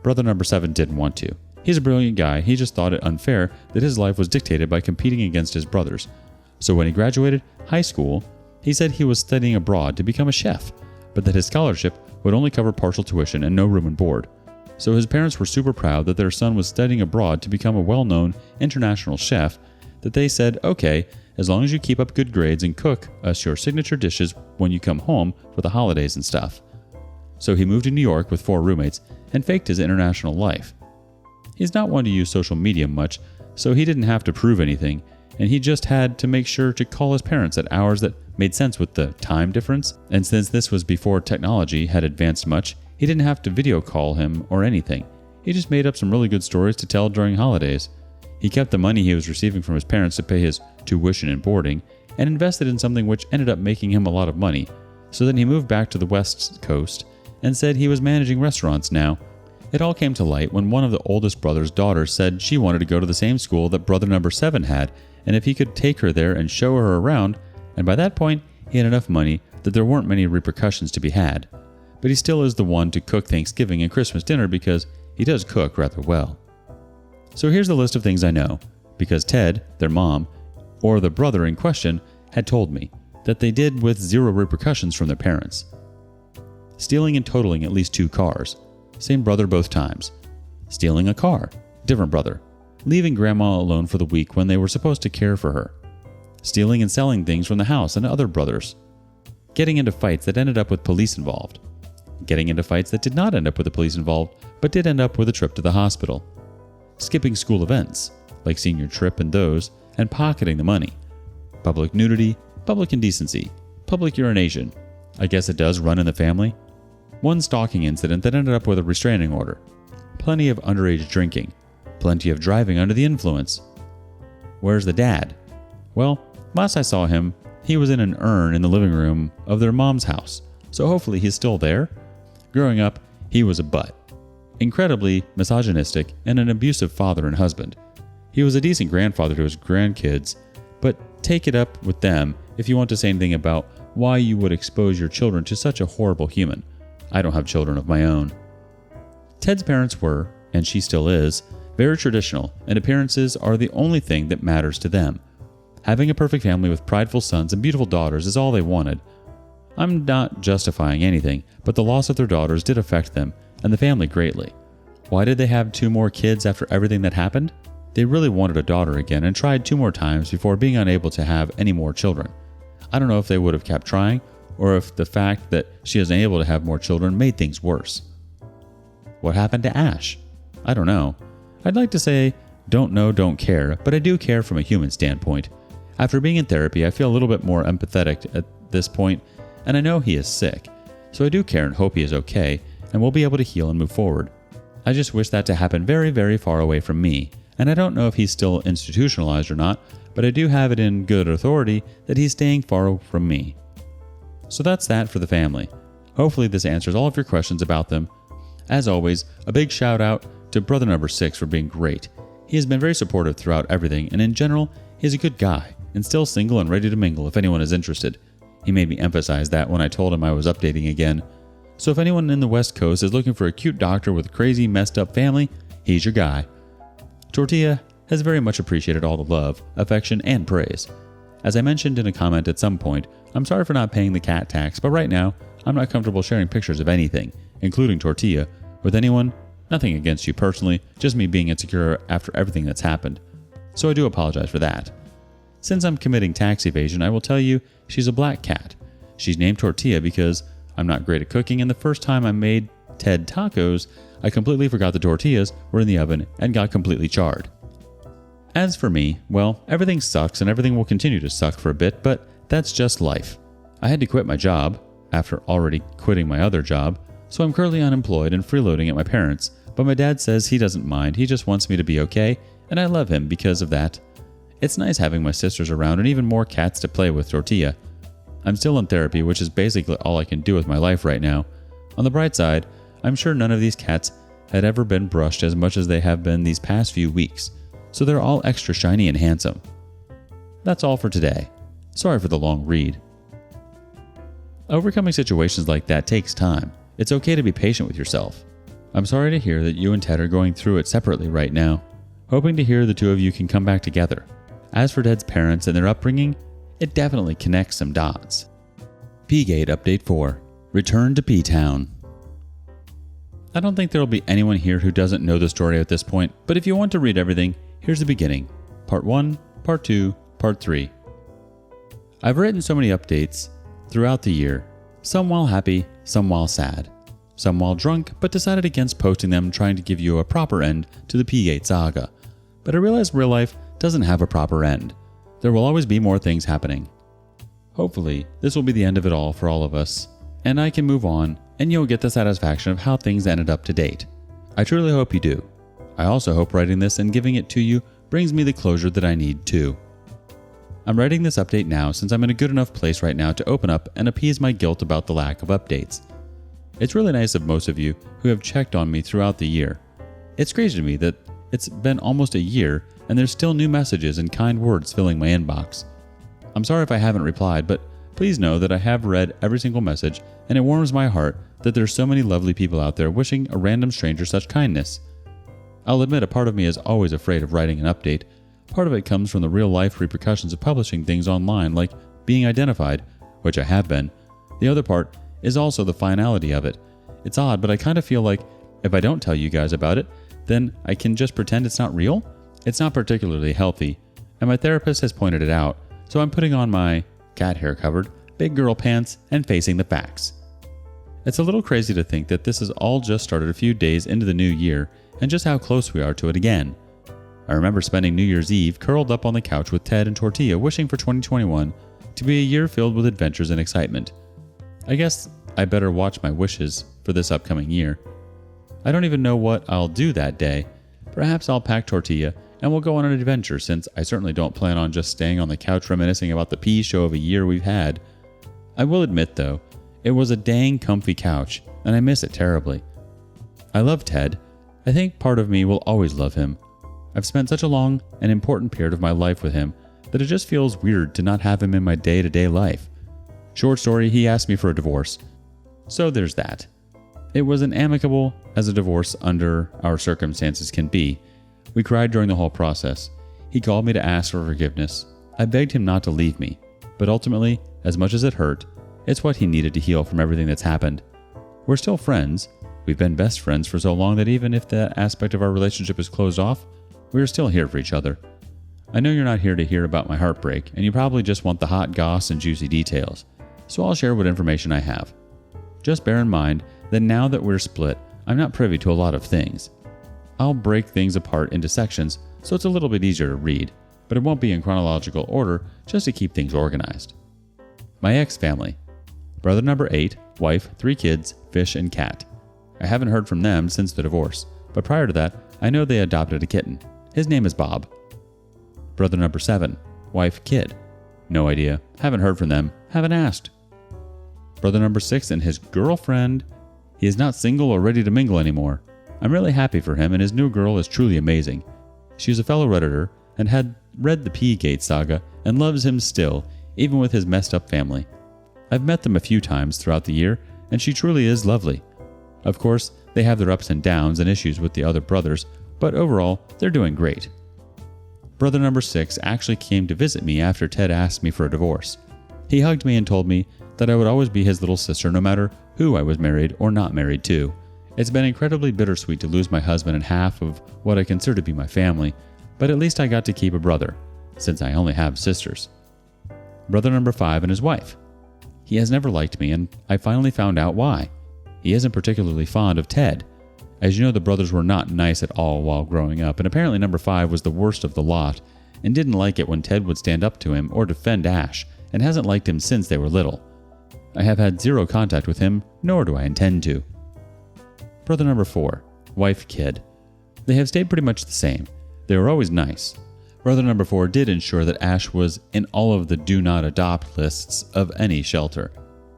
Brother number 7 didn't want to. He's a brilliant guy, he just thought it unfair that his life was dictated by competing against his brothers. So when he graduated high school, he said he was studying abroad to become a chef, but that his scholarship would only cover partial tuition and no room and board. So his parents were super proud that their son was studying abroad to become a well-known international chef, that they said, okay, as long as you keep up good grades and cook us your signature dishes when you come home for the holidays and stuff. So he moved to New York with 4 roommates and faked his international life. He's not one to use social media much, so he didn't have to prove anything, and he just had to make sure to call his parents at hours that made sense with the time difference, and since this was before technology had advanced much, he didn't have to video call him or anything. He just made up some really good stories to tell during holidays. He kept the money he was receiving from his parents to pay his tuition and boarding, and invested in something which ended up making him a lot of money. So then he moved back to the West Coast and said he was managing restaurants now. It all came to light when one of the oldest brother's daughters said she wanted to go to the same school that brother number 7 had, and if he could take her there and show her around, and by that point, he had enough money that there weren't many repercussions to be had. But he still is the one to cook Thanksgiving and Christmas dinner because he does cook rather well. So here's the list of things I know, because Ted, their mom, or the brother in question, had told me that they did with 0 repercussions from their parents. Stealing and totaling at least 2 cars. Same brother both times. Stealing a car. Different brother. Leaving grandma alone for the week when they were supposed to care for her. Stealing and selling things from the house and other brothers. Getting into fights that ended up with police involved. Getting into fights that did not end up with the police involved, but did end up with a trip to the hospital. Skipping school events, like senior trip and those, and pocketing the money. Public nudity, public indecency, public urination. I guess it does run in the family. One stalking incident that ended up with a restraining order. Plenty of underage drinking. Plenty of driving under the influence. Where's the dad? Well, last I saw him, he was in an urn in the living room of their mom's house, so hopefully he's still there. Growing up, he was a butt. Incredibly misogynistic and an abusive father and husband. He was a decent grandfather to his grandkids, but take it up with them if you want to say anything about why you would expose your children to such a horrible human. I don't have children of my own. Ted's parents were, and she still is, very traditional, and appearances are the only thing that matters to them. Having a perfect family with prideful sons and beautiful daughters is all they wanted. I'm not justifying anything, but the loss of their daughters did affect them and the family greatly. Why did they have 2 more kids after everything that happened? They really wanted a daughter again and tried 2 more times before being unable to have any more children. I don't know if they would have kept trying or if the fact that she isn't able to have more children made things worse. What happened to Ash? I don't know. I'd like to say, don't know, don't care, but I do care from a human standpoint. After being in therapy, I feel a little bit more empathetic at this point, and I know he is sick, so I do care and hope he is okay, and will be able to heal and move forward. I just wish that to happen very, very far away from me, and I don't know if he's still institutionalized or not, but I do have it in good authority that he's staying far from me. So that's that for the family. Hopefully this answers all of your questions about them. As always, a big shout out to brother number 6 for being great. He has been very supportive throughout everything, and in general, he's a good guy, and still single and ready to mingle if anyone is interested. He made me emphasize that when I told him I was updating again. So if anyone in the West Coast is looking for a cute doctor with a crazy, messed up family, he's your guy. Tortilla has very much appreciated all the love, affection, and praise. As I mentioned in a comment at some point, I'm sorry for not paying the cat tax, but right now, I'm not comfortable sharing pictures of anything, including Tortilla, with anyone. Nothing against you personally, just me being insecure after everything that's happened. So I do apologize for that. Since I'm committing tax evasion, I will tell you she's a black cat. She's named Tortilla because I'm not great at cooking, and the first time I made Ted tacos, I completely forgot the tortillas were in the oven and got completely charred. As for me, well, everything sucks and everything will continue to suck for a bit, but that's just life. I had to quit my job, after already quitting my other job, so I'm currently unemployed and freeloading at my parents', but my dad says he doesn't mind, he just wants me to be okay, and I love him because of that. It's nice having my sisters around and even more cats to play with Tortilla. I'm still in therapy, which is basically all I can do with my life right now. On the bright side, I'm sure none of these cats had ever been brushed as much as they have been these past few weeks, so they're all extra shiny and handsome. That's all for today. Sorry for the long read. Overcoming situations like that takes time. It's okay to be patient with yourself. I'm sorry to hear that you and Ted are going through it separately right now. Hoping to hear the two of you can come back together. As for Ted's parents and their upbringing, it definitely connects some dots. P-Gate Update 4. Return to P-Town. I don't think there will be anyone here who doesn't know the story at this point, but if you want to read everything, here's the beginning. Part 1, Part 2, Part 3. I've written so many updates throughout the year, some while happy, some while sad, some while drunk, but decided against posting them trying to give you a proper end to the P-Gate saga. But I realize real life doesn't have a proper end. There will always be more things happening. Hopefully, this will be the end of it all for all of us, and I can move on, and you'll get the satisfaction of how things ended up to date. I truly hope you do. I also hope writing this and giving it to you brings me the closure that I need too. I'm writing this update now since I'm in a good enough place right now to open up and appease my guilt about the lack of updates. It's really nice of most of you who have checked on me throughout the year. It's crazy to me that it's been almost a year and there's still new messages and kind words filling my inbox. I'm sorry if I haven't replied, but please know that I have read every single message, and it warms my heart that there's so many lovely people out there wishing a random stranger such kindness. I'll admit a part of me is always afraid of writing an update. Part of it comes from the real-life repercussions of publishing things online, like being identified, which I have been. The other part is also the finality of it. It's odd, but I kind of feel like if I don't tell you guys about it, then I can just pretend it's not real? It's not particularly healthy, and my therapist has pointed it out, so I'm putting on my cat hair covered, big girl pants, and facing the facts. It's a little crazy to think that this has all just started a few days into the new year, and just how close we are to it again. I remember spending New Year's Eve curled up on the couch with Ted and Tortilla wishing for 2021 to be a year filled with adventures and excitement. I guess I better watch my wishes for this upcoming year. I don't even know what I'll do that day. Perhaps I'll pack Tortilla and we'll go on an adventure, since I certainly don't plan on just staying on the couch reminiscing about the pea show of a year we've had. I will admit though, it was a dang comfy couch and I miss it terribly. I love Ted. I think part of me will always love him. I've spent such a long and important period of my life with him that it just feels weird to not have him in my day-to-day life. Short story, he asked me for a divorce. So there's that. It was as amicable as a divorce under our circumstances can be. We cried during the whole process. He called me to ask for forgiveness. I begged him not to leave me, but ultimately, as much as it hurt, it's what he needed to heal from everything that's happened. We're still friends. We've been best friends for so long that even if that aspect of our relationship is closed off, we're still here for each other. I know you're not here to hear about my heartbreak, and you probably just want the hot goss and juicy details. so I'll share what information I have. Just bear in mind that now that we're split, I'm not privy to a lot of things. I'll break things apart into sections so it's a little bit easier to read, but it won't be in chronological order just to keep things organized. My ex-family. Brother number 8, wife, 3 kids, fish, and cat. I haven't heard from them since the divorce, but prior to that, I know they adopted a kitten. His name is Bob. Brother number 7, wife, kid. No idea. Haven't heard from them. Haven't asked. Brother number 6 and his girlfriend. He is not single or ready to mingle anymore. I'm really happy for him, and his new girl is truly amazing. She is a fellow Redditor and had read the P-Gate saga and loves him still, even with his messed up family. I've met them a few times throughout the year, and she truly is lovely. Of course, they have their ups and downs and issues with the other brothers, but overall, they're doing great. Brother number 6 actually came to visit me after Ted asked me for a divorce. He hugged me and told me that I would always be his little sister no matter who I was married or not married to. It's been incredibly bittersweet to lose my husband and half of what I consider to be my family, but at least I got to keep a brother, since I only have sisters. Brother number 5 and his wife. He has never liked me, and I finally found out why. He isn't particularly fond of Ted. As you know, the brothers were not nice at all while growing up, and apparently number 5 was the worst of the lot, and didn't like it when Ted would stand up to him or defend Ash, and hasn't liked him since they were little. I have had zero contact with him, nor do I intend to. Brother number 4, wife, kid. They have stayed pretty much the same. They were always nice. Brother number 4 did ensure that Ash was in all of the do not adopt lists of any shelter,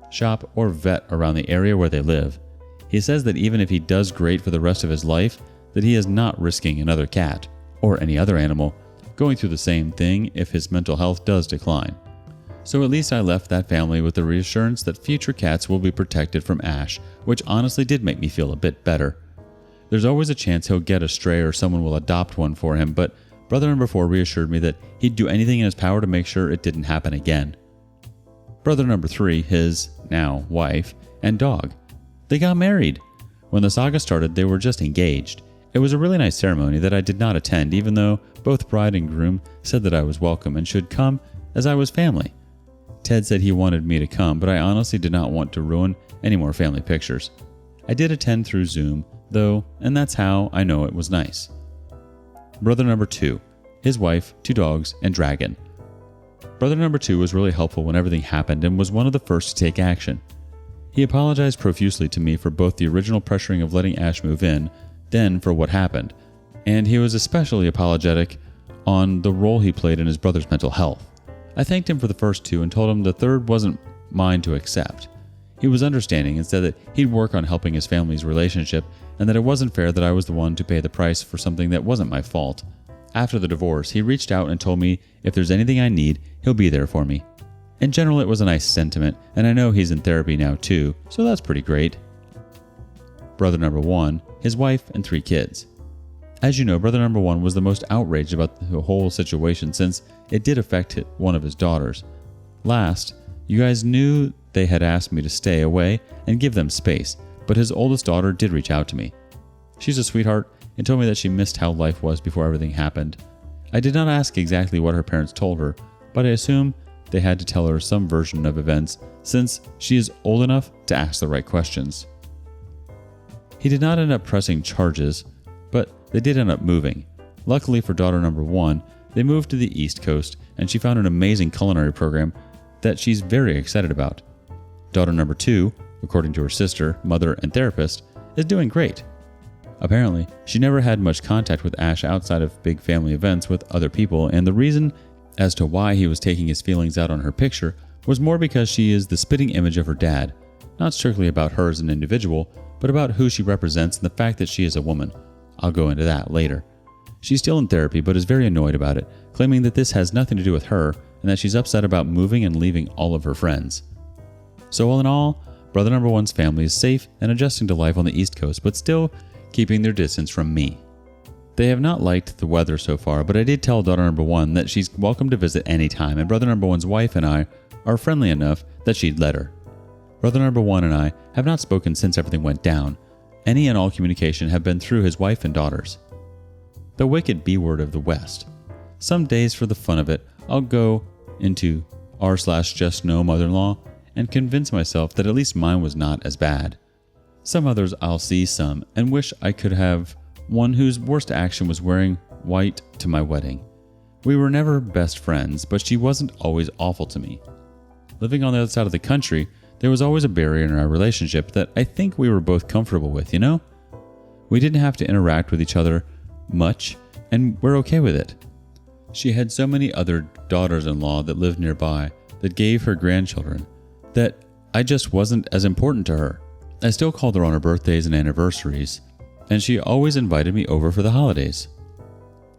shop, or vet around the area where they live. He says that even if he does great for the rest of his life, that he is not risking another cat, or any other animal, going through the same thing if his mental health does decline. So at least I left that family with the reassurance that future cats will be protected from Ash, which honestly did make me feel a bit better. There's always a chance he'll get a stray or someone will adopt one for him, but Brother number 4 reassured me that he'd do anything in his power to make sure it didn't happen again. Brother number 3, his, now, wife, and dog. They got married. When the saga started, they were just engaged. It was a really nice ceremony that I did not attend, even though both bride and groom said that I was welcome and should come as I was family. Ted said he wanted me to come, but I honestly did not want to ruin any more family pictures. I did attend through Zoom, though, and that's how I know it was nice. Brother number 2, his wife, 2 dogs, and dragon. Brother number 2 was really helpful when everything happened and was one of the first to take action. He apologized profusely to me for both the original pressuring of letting Ash move in, then for what happened, and he was especially apologetic on the role he played in his brother's mental health. I thanked him for the first 2 and told him the third wasn't mine to accept. He was understanding and said that he'd work on helping his family's relationship and that it wasn't fair that I was the one to pay the price for something that wasn't my fault. After the divorce, he reached out and told me if there's anything I need, he'll be there for me. In general, it was a nice sentiment, and I know he's in therapy now too, so that's pretty great. Brother number 1, his wife, and 3 kids. As you know, brother number 1 was the most outraged about the whole situation since it did affect one of his daughters. Last, you guys knew they had asked me to stay away and give them space, but his oldest daughter did reach out to me. She's a sweetheart and told me that she missed how life was before everything happened. I did not ask exactly what her parents told her, but I assume they had to tell her some version of events since she is old enough to ask the right questions. He did not end up pressing charges, but they did end up moving. Luckily for daughter number 1, they moved to the East Coast and she found an amazing culinary program that she's very excited about. Daughter number 2, according to her sister, mother, and therapist, is doing great. Apparently, she never had much contact with Ash outside of big family events with other people, and the reason as to why he was taking his feelings out on her picture was more because she is the spitting image of her dad, not strictly about her as an individual, but about who she represents and the fact that she is a woman. I'll go into that later. She's still in therapy but is very annoyed about it, claiming that this has nothing to do with her and that she's upset about moving and leaving all of her friends. So all in all, brother number 1's family is safe and adjusting to life on the East Coast, but still keeping their distance from me. They have not liked the weather so far, but I did tell daughter number 1 that she's welcome to visit anytime, and brother number 1's wife and I are friendly enough that she'd let her. Brother number 1 and I have not spoken since everything went down. Any and all communication have been through his wife and daughters. The wicked B word of the West. Some days for the fun of it, I'll go into r/JustKnowMother-in-law and convince myself that at least mine was not as bad. Some others I'll see some and wish I could have one whose worst action was wearing white to my wedding. We were never best friends, but she wasn't always awful to me. Living on the other side of the country, there was always a barrier in our relationship that I think we were both comfortable with, you know? We didn't have to interact with each other much, and we're okay with it. She had so many other daughters-in-law that lived nearby that gave her grandchildren that I just wasn't as important to her. I still called her on her birthdays and anniversaries, and she always invited me over for the holidays.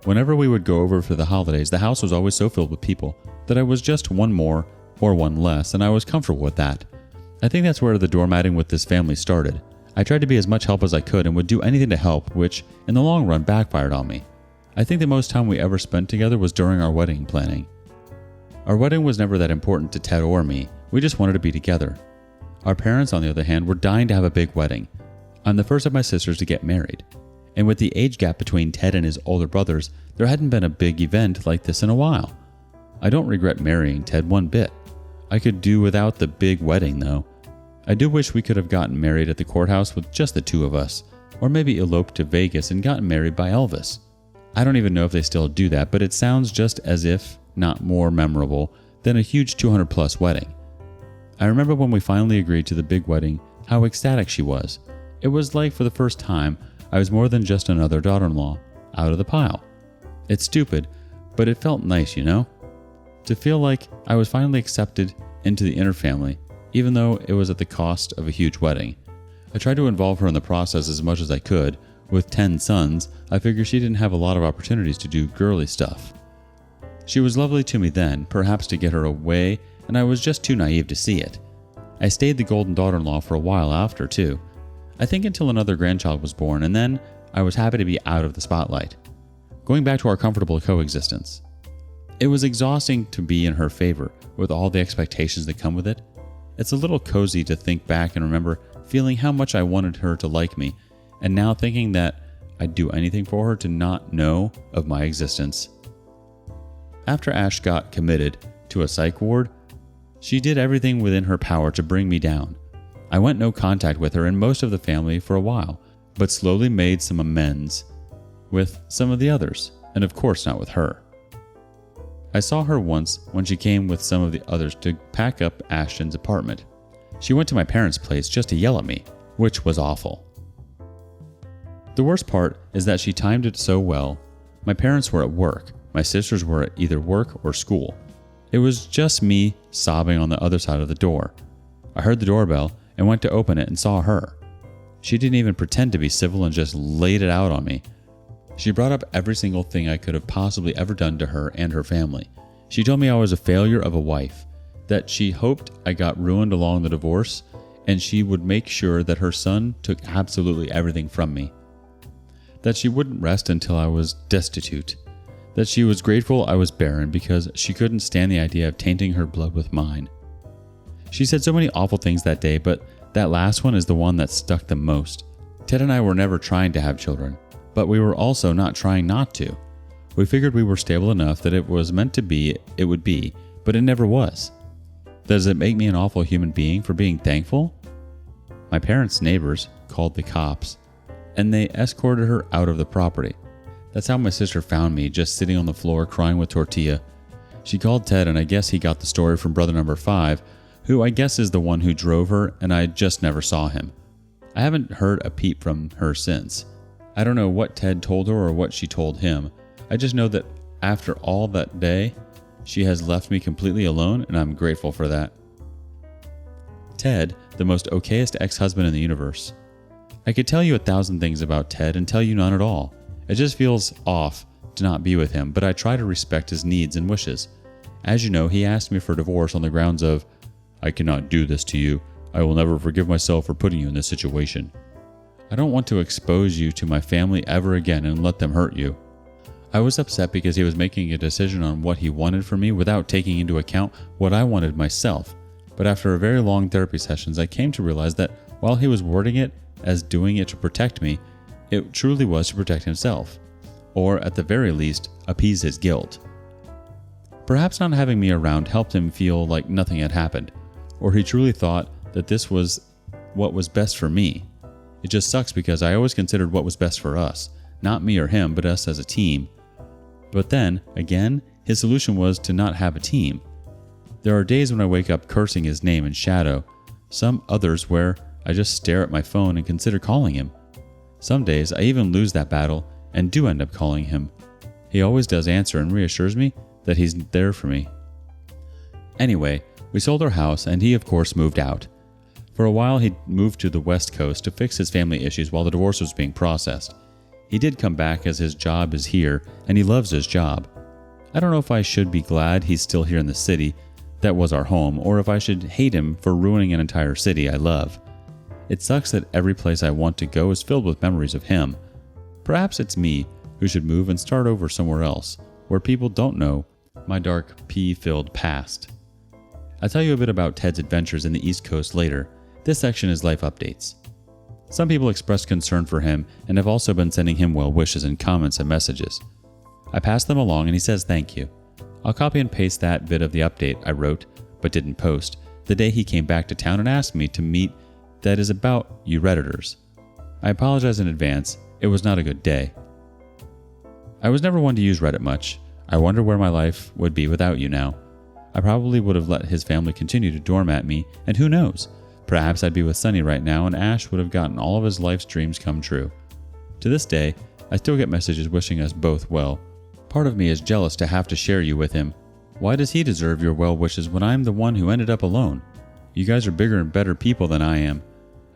Whenever we would go over for the holidays, the house was always so filled with people that I was just one more or one less, and I was comfortable with that. I think that's where the doormatting with this family started. I tried to be as much help as I could and would do anything to help, which in the long run backfired on me. I think the most time we ever spent together was during our wedding planning. Our wedding was never that important to Ted or me. We just wanted to be together. Our parents, on the other hand, were dying to have a big wedding. I'm the first of my sisters to get married. And with the age gap between Ted and his older brothers, there hadn't been a big event like this in a while. I don't regret marrying Ted one bit. I could do without the big wedding, though. I do wish we could have gotten married at the courthouse with just the two of us, or maybe eloped to Vegas and gotten married by Elvis. I don't even know if they still do that, but it sounds just as if not more memorable than a huge 200-plus wedding. I remember when we finally agreed to the big wedding, how ecstatic she was. It was like for the first time, I was more than just another daughter-in-law, out of the pile. It's stupid, but it felt nice, you know? To feel like I was finally accepted into the inner family, even though it was at the cost of a huge wedding. I tried to involve her in the process as much as I could. With 10 sons, I figured she didn't have a lot of opportunities to do girly stuff. She was lovely to me then, perhaps to get her away, and I was just too naive to see it. I stayed the golden daughter-in-law for a while after, too. I think until another grandchild was born, and then I was happy to be out of the spotlight. Going back to our comfortable coexistence. It was exhausting to be in her favor, with all the expectations that come with it. It's a little cozy to think back and remember feeling how much I wanted her to like me, and now thinking that I'd do anything for her to not know of my existence. After Ash got committed to a psych ward, she did everything within her power to bring me down. I went no contact with her and most of the family for a while, but slowly made some amends with some of the others, and of course not with her. I saw her once when she came with some of the others to pack up Ashton's apartment. She went to my parents' place just to yell at me, which was awful. The worst part is that she timed it so well. My parents were at work. My sisters were at either work or school. It was just me sobbing on the other side of the door. I heard the doorbell and went to open it and saw her. She didn't even pretend to be civil and just laid it out on me. She brought up every single thing I could have possibly ever done to her and her family. She told me I was a failure of a wife, that she hoped I got ruined along the divorce, and she would make sure that her son took absolutely everything from me. That she wouldn't rest until I was destitute. That she was grateful I was barren because she couldn't stand the idea of tainting her blood with mine. She said so many awful things that day, but that last one is the one that stuck the most. Ted and I were never trying to have children, but we were also not trying not to. We figured we were stable enough that it was meant to be, it would be, but it never was. Does it make me an awful human being for being thankful? My parents' neighbors called the cops, and they escorted her out of the property. That's how my sister found me, just sitting on the floor crying with tortilla. She called Ted, and I guess he got the story from brother number 5, who I guess is the one who drove her, and I just never saw him. I haven't heard a peep from her since. I don't know what Ted told her or what she told him. I just know that after all that day, she has left me completely alone, and I'm grateful for that. Ted, the most okayest ex-husband in the universe. I could tell you 1,000 things about Ted and tell you none at all. It just feels off to not be with him, but I try to respect his needs and wishes. As you know, he asked me for divorce on the grounds of, "I cannot do this to you. I will never forgive myself for putting you in this situation. I don't want to expose you to my family ever again and let them hurt you." I was upset because he was making a decision on what he wanted from me without taking into account what I wanted myself. But after a very long therapy sessions, I came to realize that while he was wording it as doing it to protect me, it truly was to protect himself, or at the very least, appease his guilt. Perhaps not having me around helped him feel like nothing had happened, or he truly thought that this was what was best for me. It just sucks because I always considered what was best for us, not me or him, but us as a team. But then, again, his solution was to not have a team. There are days when I wake up cursing his name in shadow, some others where I just stare at my phone and consider calling him. Some days I even lose that battle and do end up calling him. He always does answer and reassures me that he's there for me. Anyway, we sold our house and he of course moved out. For a while he moved to the West Coast to fix his family issues while the divorce was being processed. He did come back as his job is here and he loves his job. I don't know if I should be glad he's still here in the city that was our home, or if I should hate him for ruining an entire city I love. It sucks that every place I want to go is filled with memories of him. Perhaps it's me who should move and start over somewhere else, where people don't know my dark, pee-filled past. I'll tell you a bit about Ted's adventures in the East Coast later. This section is life updates. Some people expressed concern for him and have also been sending him well wishes and comments and messages. I passed them along and he says thank you. I'll copy and paste that bit of the update I wrote, but didn't post, the day he came back to town and asked me to meet that is about you Redditors. I apologize in advance, it was not a good day. I was never one to use Reddit much. I wonder where my life would be without you now. I probably would have let his family continue to doormat me, and who knows, perhaps I'd be with Sunny right now and Ash would have gotten all of his life's dreams come true. To this day, I still get messages wishing us both well. Part of me is jealous to have to share you with him. Why does he deserve your well wishes when I'm the one who ended up alone? You guys are bigger and better people than I am.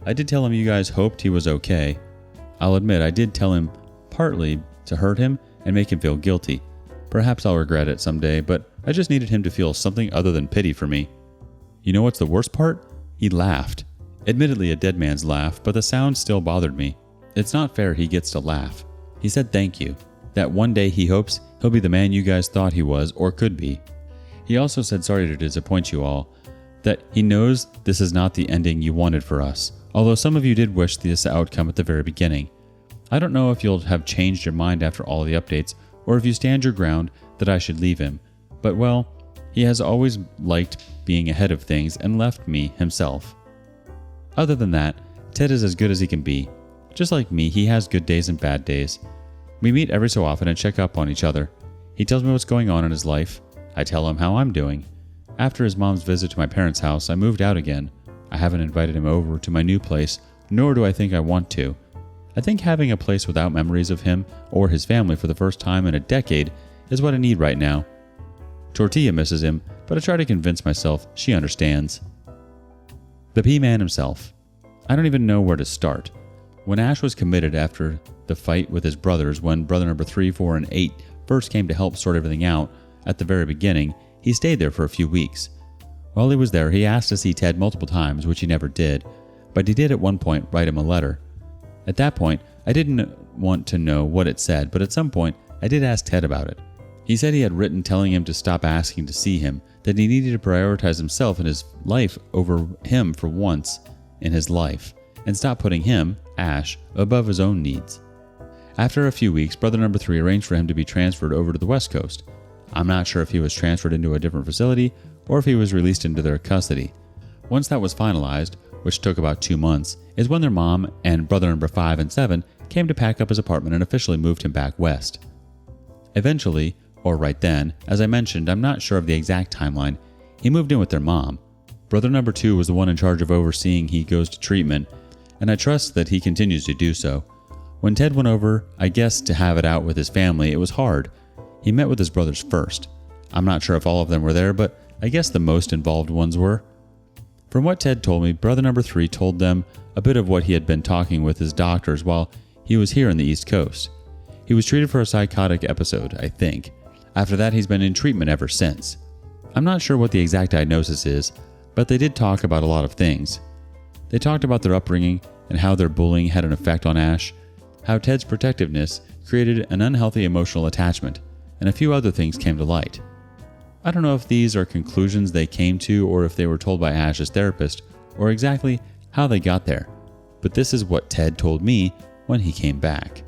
I did tell him you guys hoped he was okay. I'll admit I did tell him partly to hurt him and make him feel guilty. Perhaps I'll regret it someday, but I just needed him to feel something other than pity for me. You know what's the worst part? He laughed. Admittedly a dead man's laugh, but the sound still bothered me. It's not fair he gets to laugh. He said thank you. That one day he hopes he'll be the man you guys thought he was or could be. He also said sorry to disappoint you all, that he knows this is not the ending you wanted for us, although some of you did wish this outcome at the very beginning. I don't know if you'll have changed your mind after all the updates, or if you stand your ground that I should leave him, but well, he has always liked being ahead of things and left me himself. Other than that, Ted is as good as he can be. Just like me, he has good days and bad days. We meet every so often and check up on each other. He tells me what's going on in his life. I tell him how I'm doing. After his mom's visit to my parents' house, I moved out again. I haven't invited him over to my new place, nor do I think I want to. I think having a place without memories of him or his family for the first time in a decade is what I need right now. Tortilla misses him, but I try to convince myself she understands. The P-Man himself. I don't even know where to start. When Ash was committed after the fight with his brothers, when brother number 3, 4, and 8 first came to help sort everything out at the very beginning, he stayed there for a few weeks. While he was there, he asked to see Ted multiple times, which he never did, but he did at one point write him a letter. At that point, I didn't want to know what it said, but at some point, I did ask Ted about it. He said he had written telling him to stop asking to see him, that he needed to prioritize himself and his life over him for once in his life, and stop putting him, Ash, above his own needs. After a few weeks, brother number 3 arranged for him to be transferred over to the West Coast. I'm not sure if he was transferred into a different facility or if he was released into their custody. Once that was finalized, which took about 2 months, is when their mom and brother number 5 and 7 came to pack up his apartment and officially moved him back west. Eventually, or right then, as I mentioned, I'm not sure of the exact timeline, he moved in with their mom. Brother number 2 was the one in charge of overseeing he goes to treatment, and I trust that he continues to do so. When Ted went over, I guess to have it out with his family, it was hard. He met with his brothers first. I'm not sure if all of them were there, but I guess the most involved ones were. From what Ted told me, brother number 3 told them a bit of what he had been talking with his doctors while he was here on the East Coast. He was treated for a psychotic episode, I think. After that, he's been in treatment ever since. I'm not sure what the exact diagnosis is, but they did talk about a lot of things. They talked about their upbringing and how their bullying had an effect on Ash, how Ted's protectiveness created an unhealthy emotional attachment, and a few other things came to light. I don't know if these are conclusions they came to or if they were told by Ash's therapist or exactly how they got there, but this is what Ted told me when he came back.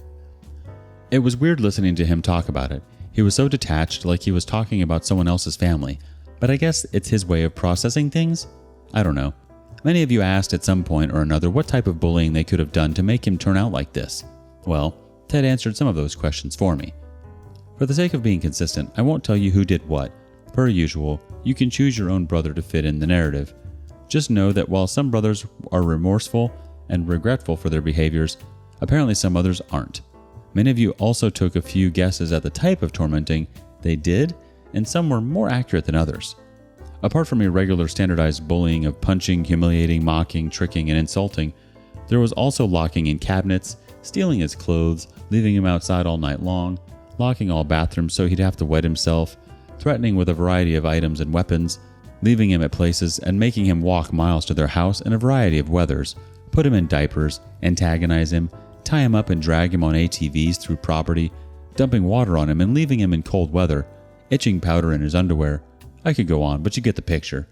It was weird listening to him talk about it. He was so detached, like he was talking about someone else's family, but I guess it's his way of processing things. I don't know. Many of you asked at some point or another what type of bullying they could have done to make him turn out like this. Well, Ted answered some of those questions for me. For the sake of being consistent, I won't tell you who did what. Per usual, you can choose your own brother to fit in the narrative. Just know that while some brothers are remorseful and regretful for their behaviors, apparently some others aren't. Many of you also took a few guesses at the type of tormenting they did, and some were more accurate than others. Apart from irregular standardized bullying of punching, humiliating, mocking, tricking, and insulting, there was also locking in cabinets, stealing his clothes, leaving him outside all night long, locking all bathrooms so he'd have to wet himself, threatening with a variety of items and weapons, leaving him at places and making him walk miles to their house in a variety of weathers, put him in diapers, antagonize him, tie him up and drag him on ATVs through property, dumping water on him and leaving him in cold weather, itching powder in his underwear. I could go on, but you get the picture.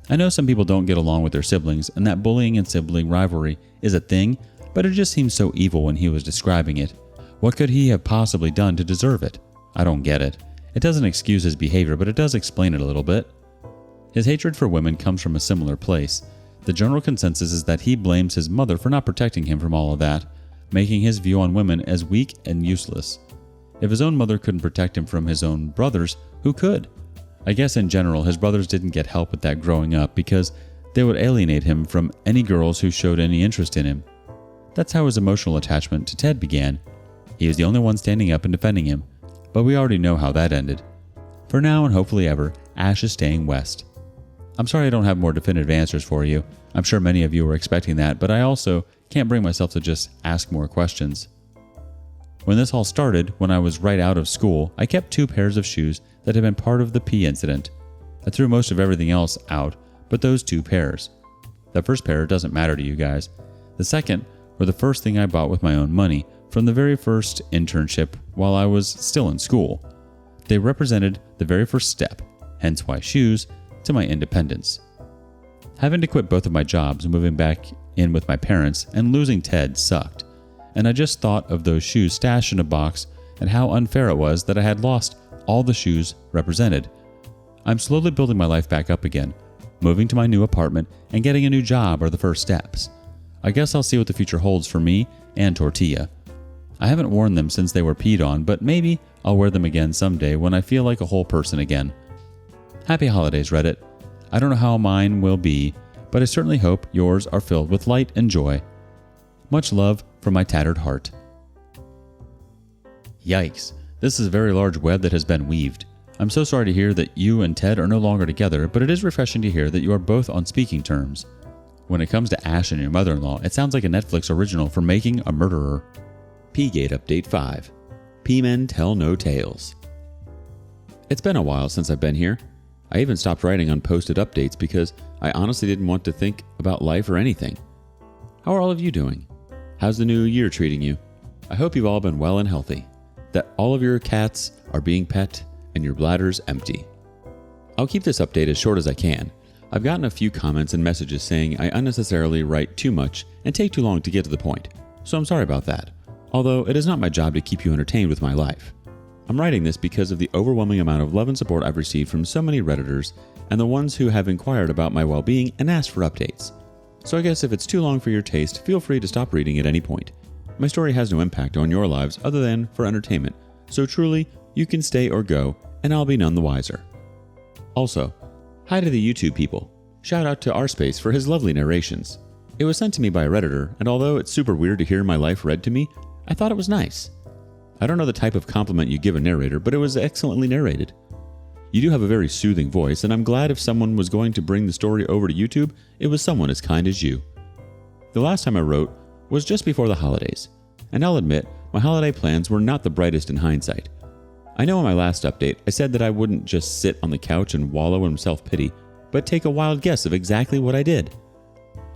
I know some people don't get along with their siblings and that bullying and sibling rivalry is a thing, but it just seems so evil when he was describing it. What could he have possibly done to deserve it? I don't get it. It doesn't excuse his behavior, but it does explain it a little bit. His hatred for women comes from a similar place. The general consensus is that he blames his mother for not protecting him from all of that, making his view on women as weak and useless. If his own mother couldn't protect him from his own brothers, who could? I guess in general, his brothers didn't get help with that growing up because they would alienate him from any girls who showed any interest in him. That's how his emotional attachment to Ted began. He was the only one standing up and defending him, but we already know how that ended. For now and hopefully ever, Ash is staying west. I'm sorry I don't have more definitive answers for you. I'm sure many of you were expecting that, but I also can't bring myself to just ask more questions. When this all started, when I was right out of school, I kept 2 pairs of shoes that had been part of the pee incident. I threw most of everything else out, but those 2 pairs. The first pair doesn't matter to you guys. The second were the first thing I bought with my own money from the very first internship while I was still in school. They represented the very first step, hence why shoes, to my independence. Having to quit both of my jobs, moving back in with my parents, and losing Ted sucked. And I just thought of those shoes stashed in a box and how unfair it was that I had lost all the shoes represented. I'm slowly building my life back up again. Moving to my new apartment and getting a new job are the first steps. I guess I'll see what the future holds for me and Tortilla. I haven't worn them since they were peed on, but maybe I'll wear them again someday when I feel like a whole person again. Happy holidays, Reddit. I don't know how mine will be, but I certainly hope yours are filled with light and joy. Much love from my tattered heart. Yikes, this is a very large web that has been weaved. I'm so sorry to hear that you and Ted are no longer together, but it is refreshing to hear that you are both on speaking terms. When it comes to Ash and your mother-in-law, it sounds like a Netflix original for Making a Murderer. P-Gate Update 5. P-Men Tell No Tales. It's been a while since I've been here. I even stopped writing on posted updates because I honestly didn't want to think about life or anything. How are all of you doing? How's the new year treating you? I hope you've all been well and healthy, that all of your cats are being pet and your bladders empty. I'll keep this update as short as I can. I've gotten a few comments and messages saying I unnecessarily write too much and take too long to get to the point, so I'm sorry about that, although it is not my job to keep you entertained with my life. I'm writing this because of the overwhelming amount of love and support I've received from so many Redditors and the ones who have inquired about my well-being and asked for updates. So I guess if it's too long for your taste, feel free to stop reading at any point. My story has no impact on your lives other than for entertainment, so truly, you can stay or go, and I'll be none the wiser. Also, hi to the YouTube people. Shout out to RSpace for his lovely narrations. It was sent to me by a Redditor, and although it's super weird to hear my life read to me, I thought it was nice. I don't know the type of compliment you give a narrator, but it was excellently narrated. You do have a very soothing voice, and I'm glad if someone was going to bring the story over to YouTube, it was someone as kind as you. The last time I wrote was just before the holidays, and I'll admit, my holiday plans were not the brightest in hindsight. I know in my last update, I said that I wouldn't just sit on the couch and wallow in self-pity, but take a wild guess of exactly what I did.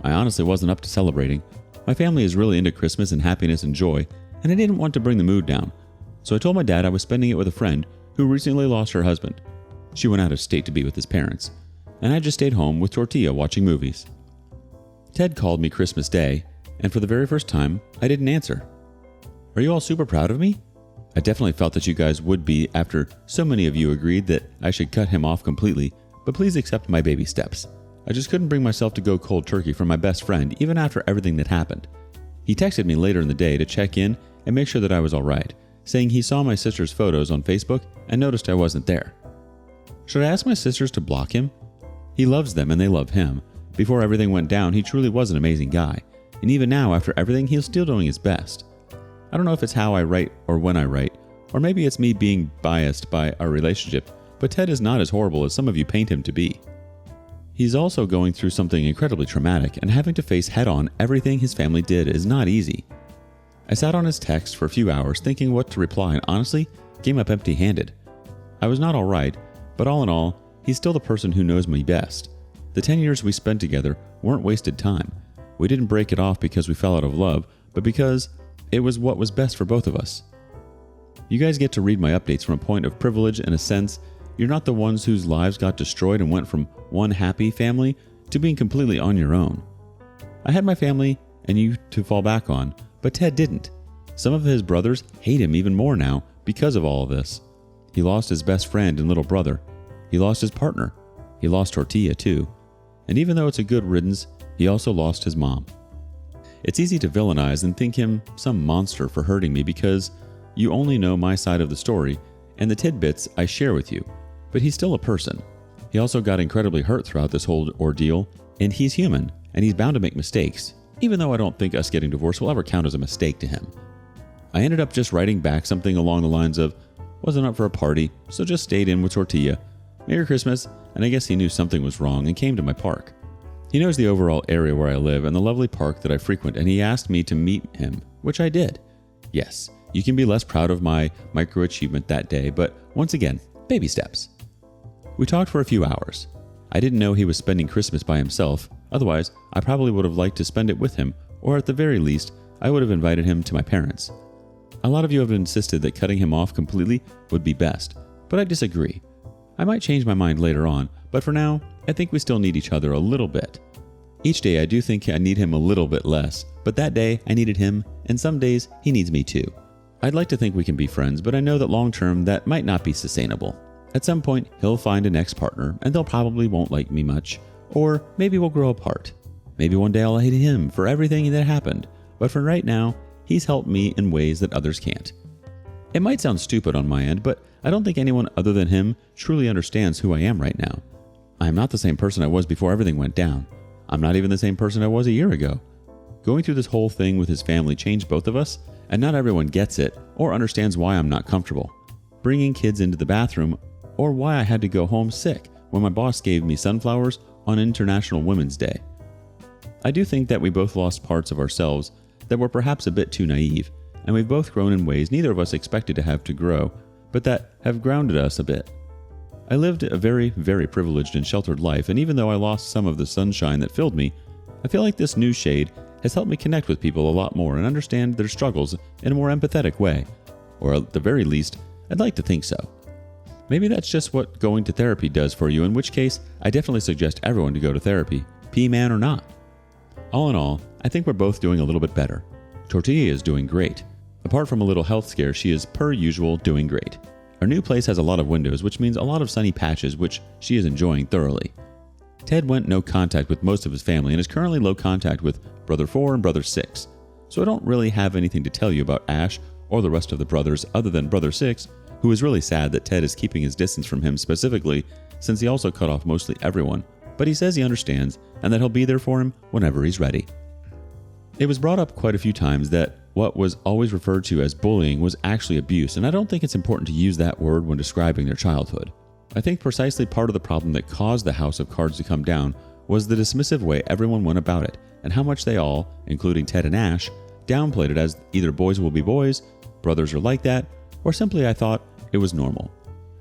I honestly wasn't up to celebrating. My family is really into Christmas and happiness and joy, and I didn't want to bring the mood down. So I told my dad I was spending it with a friend who recently lost her husband. She went out of state to be with his parents, and I just stayed home with Tortilla watching movies. Ted called me Christmas Day, and for the very first time, I didn't answer. Are you all super proud of me? I definitely felt that you guys would be after so many of you agreed that I should cut him off completely, but please accept my baby steps. I just couldn't bring myself to go cold turkey for my best friend even after everything that happened. He texted me later in the day to check in and make sure that I was alright, saying he saw my sister's photos on Facebook and noticed I wasn't there. Should I ask my sisters to block him? He loves them and they love him. Before everything went down, he truly was an amazing guy. And even now, after everything, he's still doing his best. I don't know if it's how I write or when I write, or maybe it's me being biased by our relationship, but Ted is not as horrible as some of you paint him to be. He's also going through something incredibly traumatic, and having to face head-on everything his family did is not easy. I sat on his text for a few hours thinking what to reply and honestly came up empty-handed. I was not alright, but all in all, he's still the person who knows me best. The 10 years we spent together weren't wasted time. We didn't break it off because we fell out of love, but because it was what was best for both of us. You guys get to read my updates from a point of privilege in a sense. You're not the ones whose lives got destroyed and went from one happy family to being completely on your own. I had my family and you to fall back on, but Ted didn't. Some of his brothers hate him even more now because of all of this. He lost his best friend and little brother. He lost his partner. He lost Tortilla too. And even though it's a good riddance, he also lost his mom. It's easy to villainize and think him some monster for hurting me because you only know my side of the story and the tidbits I share with you, but he's still a person. He also got incredibly hurt throughout this whole ordeal, and he's human, and he's bound to make mistakes, even though I don't think us getting divorced will ever count as a mistake to him. I ended up just writing back something along the lines of, wasn't up for a party, so just stayed in with Tortilla. Merry Christmas, and I guess he knew something was wrong and came to my park. He knows the overall area where I live and the lovely park that I frequent, and he asked me to meet him, which I did. Yes, you can be less proud of my micro-achievement that day, but once again, baby steps. We talked for a few hours. I didn't know he was spending Christmas by himself, otherwise I probably would have liked to spend it with him, or at the very least, I would have invited him to my parents. A lot of you have insisted that cutting him off completely would be best, but I disagree. I might change my mind later on, but for now, I think we still need each other a little bit. Each day I do think I need him a little bit less, but that day I needed him, and some days he needs me too. I'd like to think we can be friends, but I know that long term that might not be sustainable. At some point, he'll find an ex-partner, and they'll probably won't like me much, or maybe we'll grow apart. Maybe one day I'll hate him for everything that happened, but for right now, he's helped me in ways that others can't. It might sound stupid on my end, but I don't think anyone other than him truly understands who I am right now. I am not the same person I was before everything went down. I'm not even the same person I was a year ago. Going through this whole thing with his family changed both of us, and not everyone gets it or understands why I'm not comfortable bringing kids into the bathroom, or why I had to go home sick when my boss gave me sunflowers on International Women's Day. I do think that we both lost parts of ourselves that were perhaps a bit too naive, and we've both grown in ways neither of us expected to have to grow, but that have grounded us a bit. I lived a very, very privileged and sheltered life, and even though I lost some of the sunshine that filled me, I feel like this new shade has helped me connect with people a lot more and understand their struggles in a more empathetic way, or at the very least, I'd like to think so. Maybe that's just what going to therapy does for you, in which case, I definitely suggest everyone to go to therapy, P-man or not. All in all, I think we're both doing a little bit better. Tortilla is doing great. Apart from a little health scare, she is, per usual, doing great. Our new place has a lot of windows, which means a lot of sunny patches, which she is enjoying thoroughly. Ted went no contact with most of his family and is currently low contact with Brother 4 and Brother 6, so I don't really have anything to tell you about Ash or the rest of the brothers other than Brother 6, who is really sad that Ted is keeping his distance from him specifically, since he also cut off mostly everyone, but he says he understands and that he'll be there for him whenever he's ready. It was brought up quite a few times that what was always referred to as bullying was actually abuse, and I don't think it's important to use that word when describing their childhood. I think precisely part of the problem that caused the House of Cards to come down was the dismissive way everyone went about it, and how much they all, including Ted and Ash, downplayed it as either boys will be boys, brothers are like that, or simply I thought it was normal.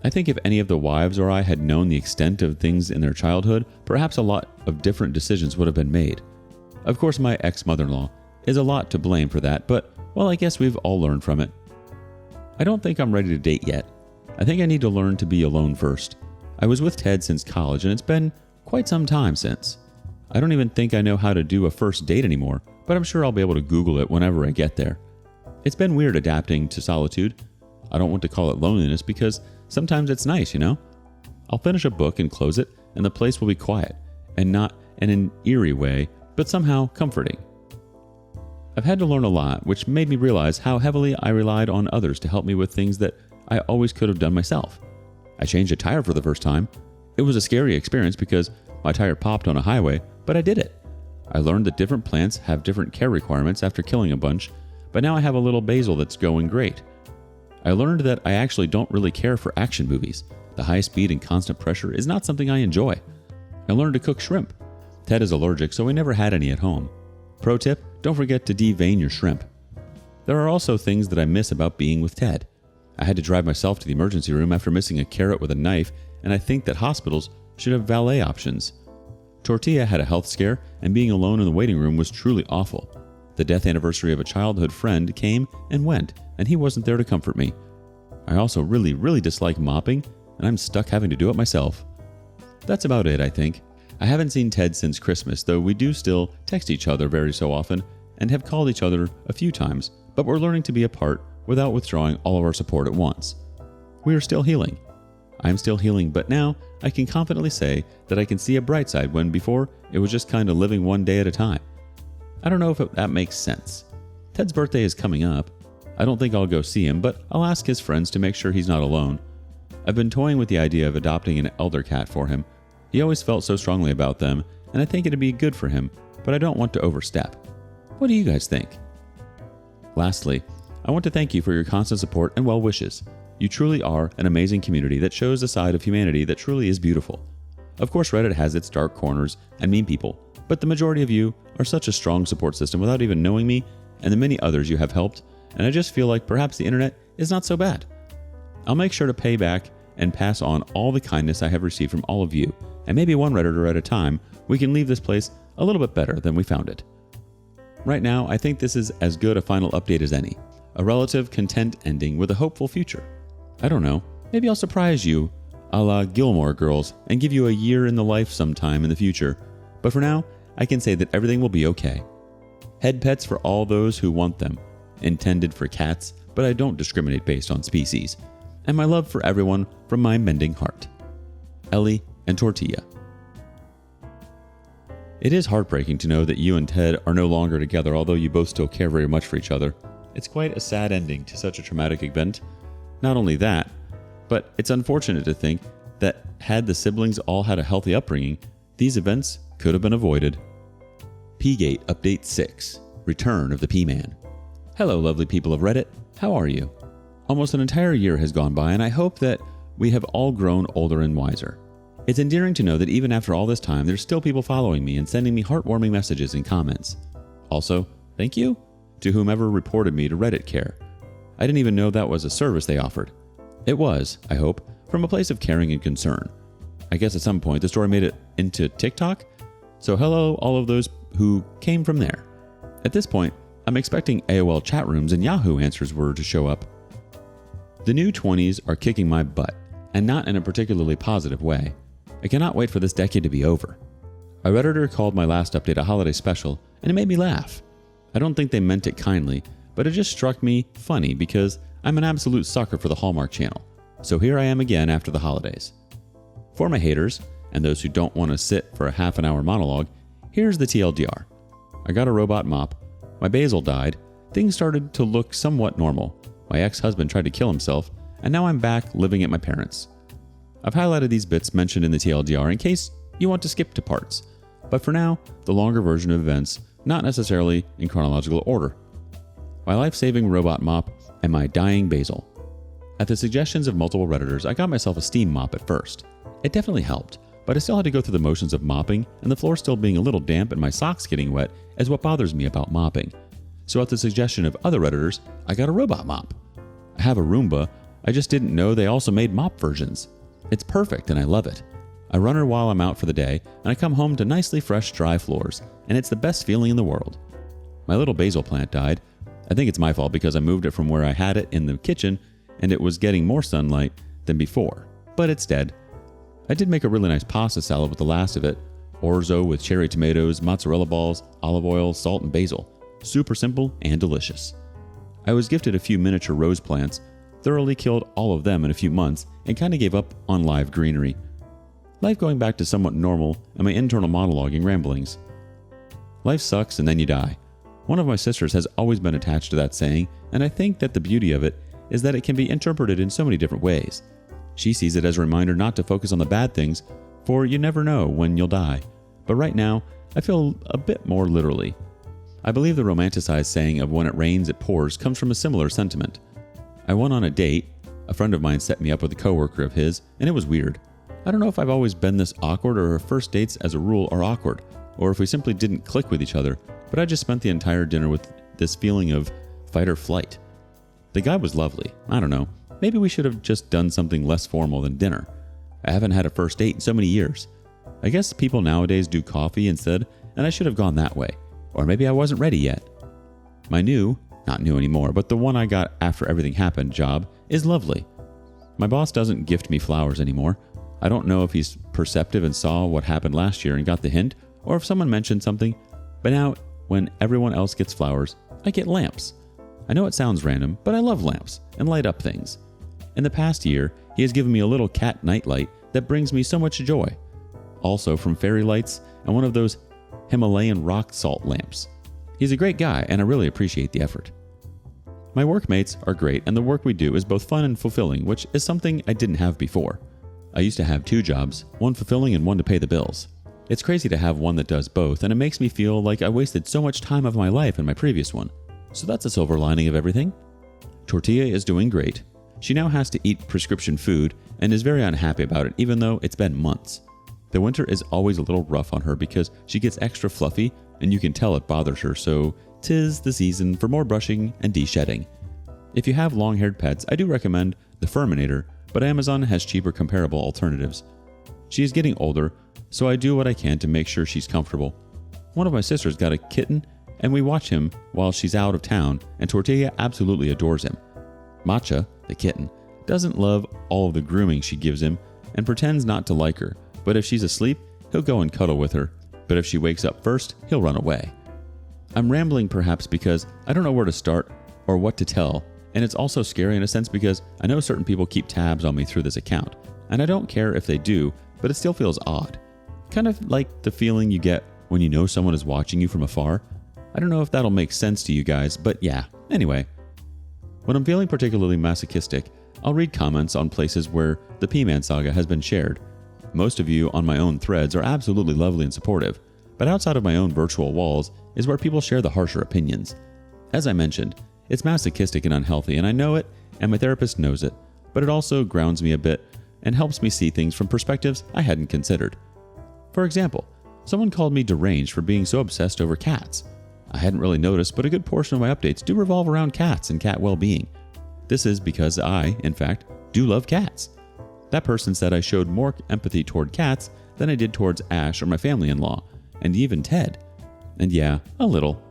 I think if any of the wives or I had known the extent of things in their childhood, perhaps a lot of different decisions would have been made. Of course, my ex-mother-in-law is a lot to blame for that, but, well, I guess we've all learned from it. I don't think I'm ready to date yet. I think I need to learn to be alone first. I was with Ted since college, and it's been quite some time since. I don't even think I know how to do a first date anymore, but I'm sure I'll be able to Google it whenever I get there. It's been weird adapting to solitude. I don't want to call it loneliness because sometimes it's nice, you know? I'll finish a book and close it, and the place will be quiet, and not in an eerie way, but somehow comforting. I've had to learn a lot, which made me realize how heavily I relied on others to help me with things that I always could have done myself. I changed a tire for the first time. It was a scary experience because my tire popped on a highway, but I did it. I learned that different plants have different care requirements after killing a bunch, but now I have a little basil that's going great. I learned that I actually don't really care for action movies. The high speed and constant pressure is not something I enjoy. I learned to cook shrimp. Ted is allergic, so we never had any at home. Pro tip, don't forget to devein your shrimp. There are also things that I miss about being with Ted. I had to drive myself to the emergency room after missing a carrot with a knife, and I think that hospitals should have valet options. Tortilla had a health scare, and being alone in the waiting room was truly awful. The death anniversary of a childhood friend came and went, and he wasn't there to comfort me. I also really dislike mopping, and I'm stuck having to do it myself. That's about it, I think. I haven't seen Ted since Christmas, though we do still text each other very so often and have called each other a few times, but we're learning to be apart without withdrawing all of our support at once. We are still healing. I am still healing, but now I can confidently say that I can see a bright side when before it was just kind of living one day at a time. I don't know if that makes sense. Ted's birthday is coming up. I don't think I'll go see him, but I'll ask his friends to make sure he's not alone. I've been toying with the idea of adopting an elder cat for him. He always felt so strongly about them, and I think it'd be good for him, but I don't want to overstep. What do you guys think? Lastly, I want to thank you for your constant support and well wishes. You truly are an amazing community that shows a side of humanity that truly is beautiful. Of course, Reddit has its dark corners and mean people, but the majority of you are such a strong support system without even knowing me and the many others you have helped, and I just feel like perhaps the internet is not so bad. I'll make sure to pay back and pass on all the kindness I have received from all of you, and maybe one Redditor at a time, we can leave this place a little bit better than we found it. Right now, I think this is as good a final update as any. A relative content ending with a hopeful future. I don't know, maybe I'll surprise you, a la Gilmore Girls, and give you a year in the life sometime in the future. But for now, I can say that everything will be okay. Head pets for all those who want them. Intended for cats, but I don't discriminate based on species. And my love for everyone from my mending heart. Ellie and Tortilla. It is heartbreaking to know that you and Ted are no longer together, although you both still care very much for each other. It's quite a sad ending to such a traumatic event. Not only that, but it's unfortunate to think that had the siblings all had a healthy upbringing, these events could have been avoided. P-Gate Update 6, Return of the P-Man. Hello, lovely people of Reddit. How are you? Almost an entire year has gone by, and I hope that we have all grown older and wiser. It's endearing to know that even after all this time, there's still people following me and sending me heartwarming messages and comments. Also, thank you to whomever reported me to Reddit Care. I didn't even know that was a service they offered. It was, I hope, from a place of caring and concern. I guess at some point the story made it into TikTok, so hello all of those who came from there. At this point, I'm expecting AOL chat rooms and Yahoo answers were to show up. The new 20s are kicking my butt, and not in a particularly positive way. I cannot wait for this decade to be over. A Redditor called my last update a holiday special, and it made me laugh. I don't think they meant it kindly, but it just struck me funny because I'm an absolute sucker for the Hallmark Channel. So here I am again after the holidays. For my haters, and those who don't want to sit for a half an hour monologue, here's the TLDR. I got a robot mop, my basil died, things started to look somewhat normal, my ex-husband tried to kill himself, and now I'm back living at my parents'. I've highlighted these bits mentioned in the TLDR in case you want to skip to parts, but for now, the longer version of events, not necessarily in chronological order. My life-saving robot mop and my dying basil. At the suggestions of multiple Redditors, I got myself a steam mop at first. It definitely helped, but I still had to go through the motions of mopping, and the floor still being a little damp and my socks getting wet is what bothers me about mopping. So at the suggestion of other Redditors, I got a robot mop. I have a Roomba, I just didn't know they also made mop versions. It's perfect and I love it. I run her while I'm out for the day, and I come home to nicely fresh, dry floors, and it's the best feeling in the world. My little basil plant died. I think it's my fault because I moved it from where I had it in the kitchen, and it was getting more sunlight than before, but it's dead. I did make a really nice pasta salad with the last of it. Orzo with cherry tomatoes, mozzarella balls, olive oil, salt, and basil. Super simple and delicious. I was gifted a few miniature rose plants, thoroughly killed all of them in a few months, and kind of gave up on live greenery. life going back to somewhat normal and my internal monologuing ramblings. Life sucks and then you die. One of my sisters has always been attached to that saying, and I think that the beauty of it is that it can be interpreted in so many different ways. She sees it as a reminder not to focus on the bad things, for you never know when you'll die. But right now, I feel a bit more literally. I believe the romanticized saying of when it rains it pours comes from a similar sentiment. I went on a date. A friend of mine set me up with a coworker of his, and it was weird. I don't know if I've always been this awkward or if first dates as a rule are awkward, or if we simply didn't click with each other, but I just spent the entire dinner with this feeling of fight or flight. The guy was lovely. I don't know. Maybe we should have just done something less formal than dinner. I haven't had a first date in so many years. I guess people nowadays do coffee instead, and I should have gone that way. Or maybe I wasn't ready yet. My not new anymore, but the one I got after everything happened job is lovely. My boss doesn't gift me flowers anymore. I don't know if he's perceptive and saw what happened last year and got the hint, or if someone mentioned something, but now when everyone else gets flowers, I get lamps. I know it sounds random, but I love lamps and light up things. In the past year, he has given me a little cat nightlight that brings me so much joy. Also from fairy lights and one of those Himalayan rock salt lamps. He's a great guy and I really appreciate the effort. My workmates are great and the work we do is both fun and fulfilling, which is something I didn't have before. I used to have 2 jobs, one fulfilling and one to pay the bills. It's crazy to have one that does both, and it makes me feel like I wasted so much time of my life in my previous one. So that's a silver lining of everything. Tortilla is doing great. She now has to eat prescription food and is very unhappy about it, even though it's been months. The winter is always a little rough on her because she gets extra fluffy and you can tell it bothers her, so 'tis the season for more brushing and de-shedding. If you have long-haired pets, I do recommend the Furminator, but Amazon has cheaper comparable alternatives. She is getting older, so I do what I can to make sure she's comfortable. One of my sisters got a kitten and we watch him while she's out of town, and Tortilla absolutely adores him. Matcha, the kitten, doesn't love all of the grooming she gives him and pretends not to like her, but if she's asleep, he'll go and cuddle with her, but if she wakes up first, he'll run away. I'm rambling perhaps because I don't know where to start or what to tell, and it's also scary in a sense because I know certain people keep tabs on me through this account, and I don't care if they do, but it still feels odd. Kind of like the feeling you get when you know someone is watching you from afar. I don't know if that'll make sense to you guys, but yeah, anyway. When I'm feeling particularly masochistic, I'll read comments on places where the P-Man saga has been shared. Most of you on my own threads are absolutely lovely and supportive, but outside of my own virtual walls is where people share the harsher opinions. As I mentioned, it's masochistic and unhealthy, and I know it, and my therapist knows it, but it also grounds me a bit and helps me see things from perspectives I hadn't considered. For example, someone called me deranged for being so obsessed over cats. I hadn't really noticed, but a good portion of my updates do revolve around cats and cat well-being. This is because I, in fact, do love cats. That person said I showed more empathy toward cats than I did towards Ash or my family-in-law, and even Ted. And yeah, a little.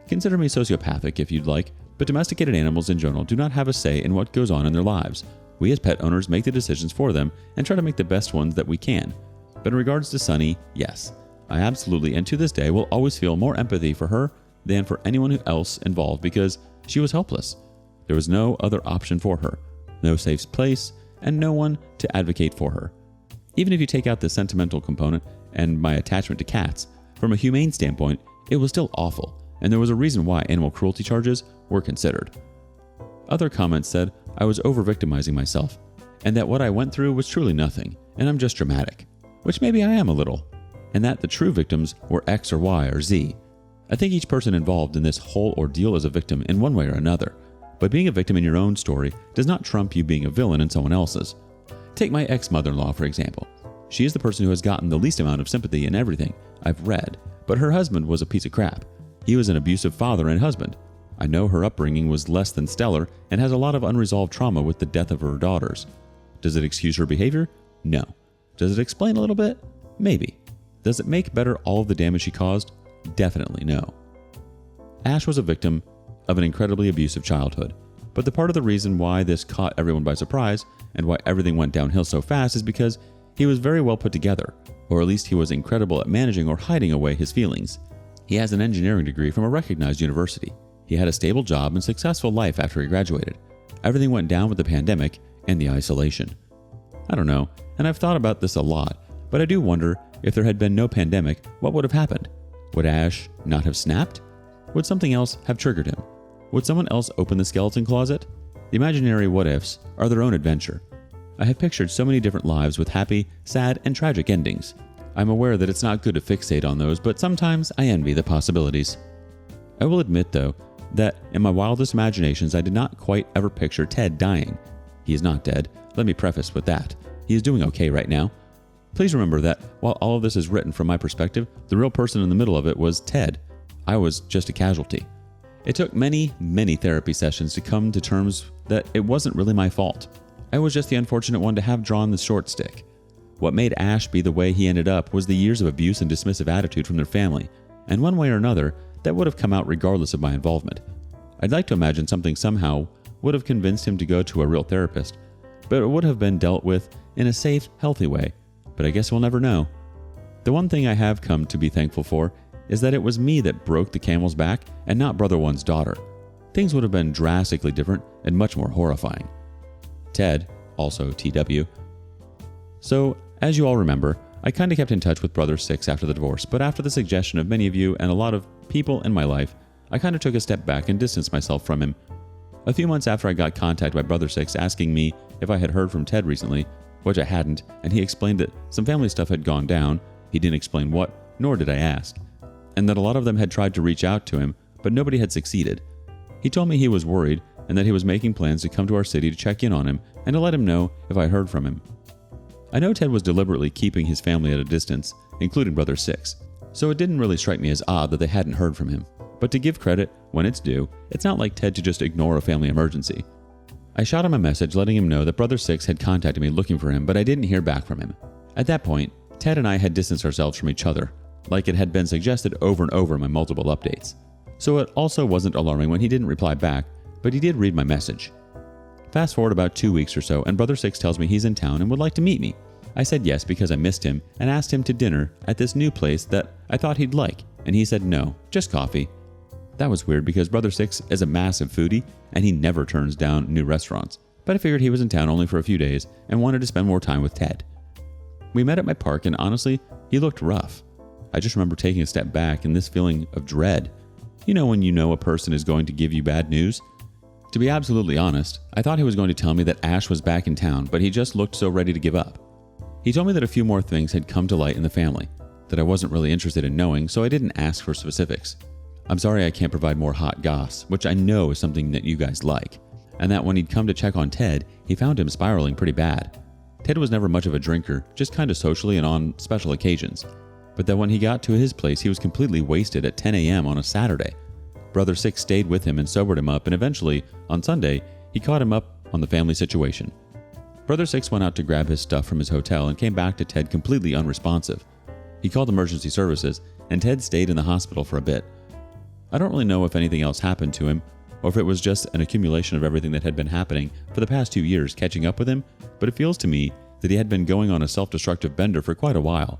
Consider me sociopathic if you'd like, but domesticated animals in general do not have a say in what goes on in their lives. We as pet owners make the decisions for them and try to make the best ones that we can. But in regards to Sunny, yes, I absolutely and to this day will always feel more empathy for her than for anyone else involved because she was helpless. There was no other option for her, no safe place, and no one to advocate for her. Even if you take out the sentimental component and my attachment to cats, from a humane standpoint, it was still awful, and there was a reason why animal cruelty charges were considered. Other comments said I was over-victimizing myself, and that what I went through was truly nothing, and I'm just dramatic, which maybe I am a little, and that the true victims were X or Y or Z. I think each person involved in this whole ordeal is a victim in one way or another, but being a victim in your own story does not trump you being a villain in someone else's. Take my ex-mother-in-law, for example. She is the person who has gotten the least amount of sympathy in everything I've read, but her husband was a piece of crap. He was an abusive father and husband. I know her upbringing was less than stellar and has a lot of unresolved trauma with the death of her daughters. Does it excuse her behavior? No. Does it explain a little bit? Maybe. Does it make better all of the damage she caused? Definitely no. Ash was a victim of an incredibly abusive childhood, but the part of the reason why this caught everyone by surprise and why everything went downhill so fast is because he was very well put together, or at least he was incredible at managing or hiding away his feelings. He has an engineering degree from a recognized university. He had a stable job and successful life after he graduated. Everything went down with the pandemic and the isolation. I don't know, and I've thought about this a lot, but I do wonder if there had been no pandemic, what would have happened? Would Ash not have snapped? Would something else have triggered him? Would someone else open the skeleton closet? The imaginary what-ifs are their own adventure. I have pictured so many different lives with happy, sad, and tragic endings. I'm aware that it's not good to fixate on those, but sometimes I envy the possibilities. I will admit, though, that in my wildest imaginations I did not quite ever picture Ted dying. He is not dead. Let me preface with that. He is doing okay right now. Please remember that while all of this is written from my perspective, the real person in the middle of it was Ted. I was just a casualty. It took many, many therapy sessions to come to terms that it wasn't really my fault. I was just the unfortunate one to have drawn the short stick. What made Ash be the way he ended up was the years of abuse and dismissive attitude from their family, and one way or another, that would have come out regardless of my involvement. I'd like to imagine something somehow would have convinced him to go to a real therapist, but it would have been dealt with in a safe, healthy way. But I guess we'll never know. The one thing I have come to be thankful for is that it was me that broke the camel's back and not Brother One's daughter. Things would have been drastically different and much more horrifying. Ted, also TW. So, as you all remember, I kinda kept in touch with Brother 6 after the divorce, but after the suggestion of many of you and a lot of people in my life, I kinda took a step back and distanced myself from him. A few months after I got contacted by Brother 6 asking me if I had heard from Ted recently, which I hadn't, and he explained that some family stuff had gone down. He didn't explain what, nor did I ask, and that a lot of them had tried to reach out to him, but nobody had succeeded. He told me he was worried and that he was making plans to come to our city to check in on him and to let him know if I heard from him. I know Ted was deliberately keeping his family at a distance, including Brother 6, so it didn't really strike me as odd that they hadn't heard from him. But to give credit when it's due, it's not like Ted to just ignore a family emergency. I shot him a message letting him know that Brother 6 had contacted me looking for him, but I didn't hear back from him. At that point, Ted and I had distanced ourselves from each other, like it had been suggested over and over in my multiple updates. So it also wasn't alarming when he didn't reply back, but he did read my message. Fast forward about 2 weeks or so, and Brother 6 tells me he's in town and would like to meet me. I said yes because I missed him and asked him to dinner at this new place that I thought he'd like, and he said no, just coffee. That was weird because Brother 6 is a massive foodie and he never turns down new restaurants, but I figured he was in town only for a few days and wanted to spend more time with Ted. We met at my park and honestly, he looked rough. I just remember taking a step back and this feeling of dread. You know when you know a person is going to give you bad news? To be absolutely honest, I thought he was going to tell me that Ash was back in town, but he just looked so ready to give up. He told me that a few more things had come to light in the family, that I wasn't really interested in knowing, so I didn't ask for specifics. I'm sorry I can't provide more hot goss, which I know is something that you guys like, and that when he'd come to check on Ted, he found him spiraling pretty bad. Ted was never much of a drinker, just kind of socially and on special occasions, but that when he got to his place he was completely wasted at 10 a.m. on a Saturday. Brother 6 stayed with him and sobered him up, and eventually, on Sunday, he caught him up on the family situation. Brother 6 went out to grab his stuff from his hotel and came back to Ted completely unresponsive. He called emergency services, and Ted stayed in the hospital for a bit. I don't really know if anything else happened to him, or if it was just an accumulation of everything that had been happening for the past 2 years catching up with him, but it feels to me that he had been going on a self-destructive bender for quite a while.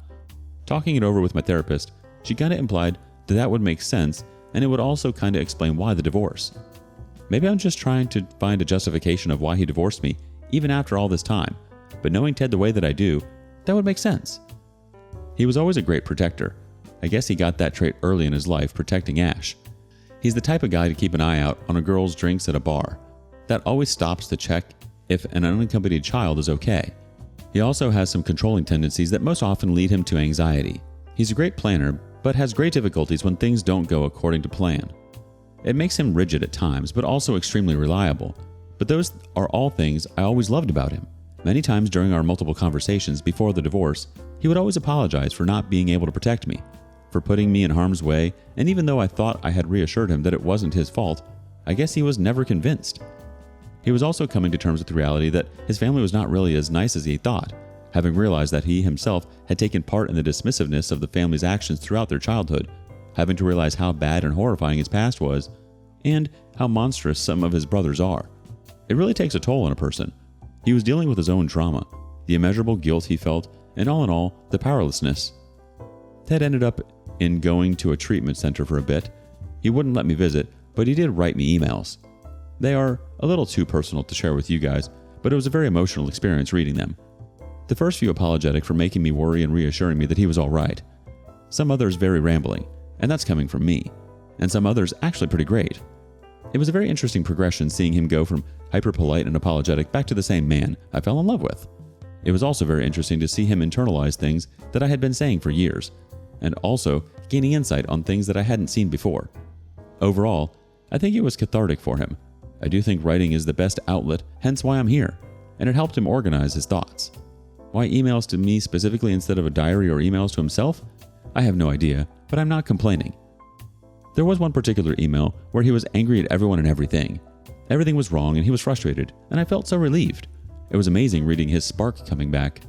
Talking it over with my therapist, she kinda implied that that would make sense, and it would also kinda explain why the divorce. Maybe I'm just trying to find a justification of why he divorced me, even after all this time, but knowing Ted the way that I do, that would make sense. He was always a great protector. I guess he got that trait early in his life, protecting Ash. He's the type of guy to keep an eye out on a girl's drinks at a bar. That always stops to check if an unaccompanied child is okay. He also has some controlling tendencies that most often lead him to anxiety. He's a great planner, but has great difficulties when things don't go according to plan. It makes him rigid at times, but also extremely reliable. But those are all things I always loved about him. Many times during our multiple conversations before the divorce, he would always apologize for not being able to protect me, for putting me in harm's way, and even though I thought I had reassured him that it wasn't his fault, I guess he was never convinced. He was also coming to terms with the reality that his family was not really as nice as he thought, having realized that he himself had taken part in the dismissiveness of the family's actions throughout their childhood, having to realize how bad and horrifying his past was, and how monstrous some of his brothers are. It really takes a toll on a person. He was dealing with his own trauma, the immeasurable guilt he felt, and all in all, the powerlessness. Ted ended up in going to a treatment center for a bit. He wouldn't let me visit, but he did write me emails. They are a little too personal to share with you guys, but it was a very emotional experience reading them. The first few apologetic for making me worry and reassuring me that he was all right. Some others very rambling, and that's coming from me. And some others actually pretty great. It was a very interesting progression seeing him go from hyper-polite and apologetic back to the same man I fell in love with. It was also very interesting to see him internalize things that I had been saying for years, and also gaining insight on things that I hadn't seen before. Overall, I think it was cathartic for him. I do think writing is the best outlet, hence why I'm here, and it helped him organize his thoughts. Why emails to me specifically instead of a diary or emails to himself? I have no idea, but I'm not complaining. There was one particular email where he was angry at everyone and everything. Everything was wrong and he was frustrated, and I felt so relieved. It was amazing reading his spark coming back.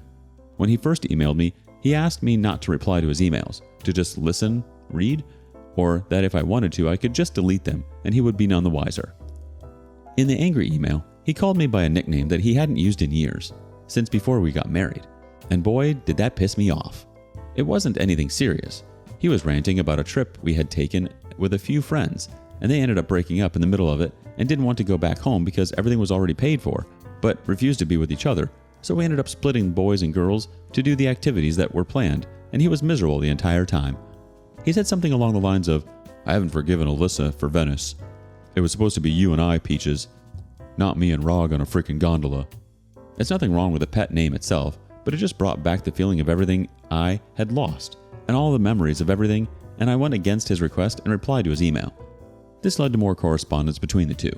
When he first emailed me, he asked me not to reply to his emails, to just listen, read, or that if I wanted to, I could just delete them and he would be none the wiser. In the angry email, he called me by a nickname that he hadn't used in years, since before we got married, and boy, did that piss me off. It wasn't anything serious. He was ranting about a trip we had taken with a few friends, and they ended up breaking up in the middle of it and didn't want to go back home because everything was already paid for, but refused to be with each other, so we ended up splitting boys and girls to do the activities that were planned, and he was miserable the entire time. He said something along the lines of, "I haven't forgiven Alyssa for Venice. It was supposed to be you and I, Peaches, not me and Rog on a freaking gondola." It's nothing wrong with the pet name itself, but it just brought back the feeling of everything I had lost, and all the memories of everything, and I went against his request and replied to his email. This led to more correspondence between the two.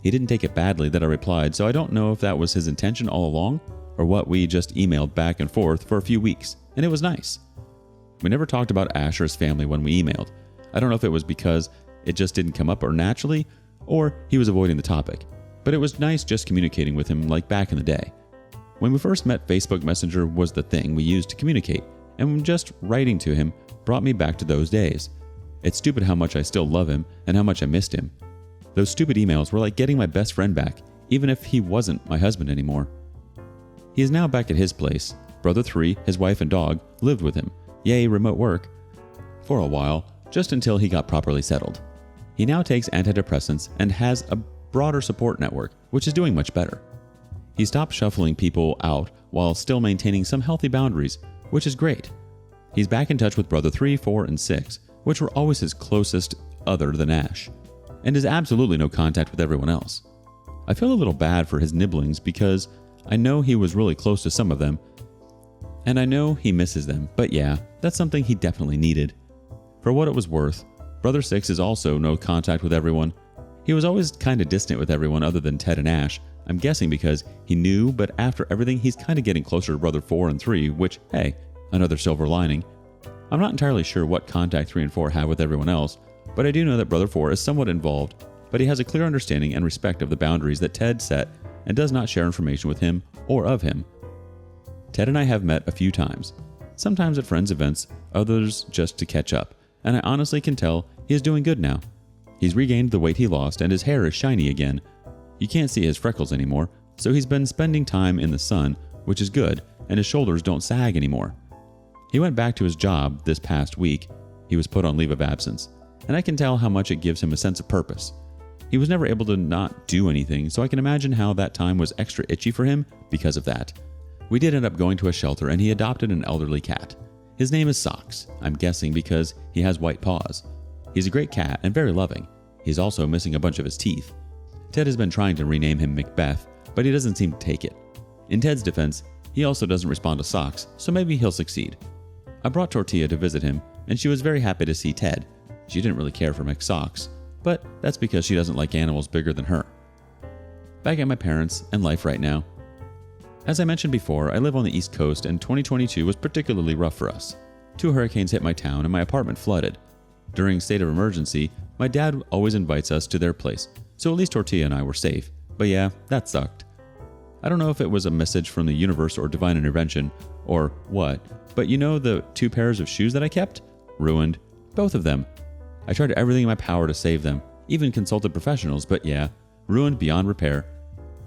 He didn't take it badly that I replied, so I don't know if that was his intention all along, or what. We just emailed back and forth for a few weeks, and it was nice. We never talked about Asher's family when we emailed. I don't know if it was because it just didn't come up or naturally, or he was avoiding the topic, but it was nice just communicating with him like back in the day. When we first met, Facebook Messenger was the thing we used to communicate, and just writing to him brought me back to those days. It's stupid how much I still love him and how much I missed him. Those stupid emails were like getting my best friend back, even if he wasn't my husband anymore. He is now back at his place. Brother 3, his wife and dog, lived with him. Yay, remote work. For a while, just until he got properly settled. He now takes antidepressants and has a broader support network, which is doing much better. He stopped shuffling people out while still maintaining some healthy boundaries, which is great. He's back in touch with Brother 3, 4, and 6, which were always his closest other than Ash, and has absolutely no contact with everyone else. I feel a little bad for his nibblings because I know he was really close to some of them, and I know he misses them, but yeah, that's something he definitely needed. For what it was worth, Brother 6 is also no contact with everyone. He was always kinda distant with everyone other than Ted and Ash, I'm guessing because he knew, but after everything he's kinda getting closer to Brother 4 and 3, which, hey, another silver lining. I'm not entirely sure what contact 3 and 4 have with everyone else, but I do know that Brother 4 is somewhat involved, but he has a clear understanding and respect of the boundaries that Ted set and does not share information with him or of him. Ted and I have met a few times, sometimes at friends' events, others just to catch up, and I honestly can tell he is doing good now. He's regained the weight he lost and his hair is shiny again. You can't see his freckles anymore, so he's been spending time in the sun, which is good, and his shoulders don't sag anymore. He went back to his job this past week. He was put on leave of absence, and I can tell how much it gives him a sense of purpose. He was never able to not do anything, so I can imagine how that time was extra itchy for him because of that. We did end up going to a shelter and he adopted an elderly cat. His name is Socks, I'm guessing because he has white paws. He's a great cat and very loving. He's also missing a bunch of his teeth. Ted has been trying to rename him Macbeth, but he doesn't seem to take it. In Ted's defense, he also doesn't respond to Socks, so maybe he'll succeed. I brought Tortilla to visit him, and she was very happy to see Ted. She didn't really care for McSocks, but that's because she doesn't like animals bigger than her. Back at my parents' and life right now. As I mentioned before, I live on the East Coast, and 2022 was particularly rough for us. 2 hurricanes hit my town, and my apartment flooded. During state of emergency, my dad always invites us to their place, so at least Tortilla and I were safe. But yeah, that sucked. I don't know if it was a message from the universe or divine intervention, or what, but you know the 2 pairs of shoes that I kept? Ruined. Both of them. I tried everything in my power to save them, even consulted professionals, but yeah, ruined beyond repair.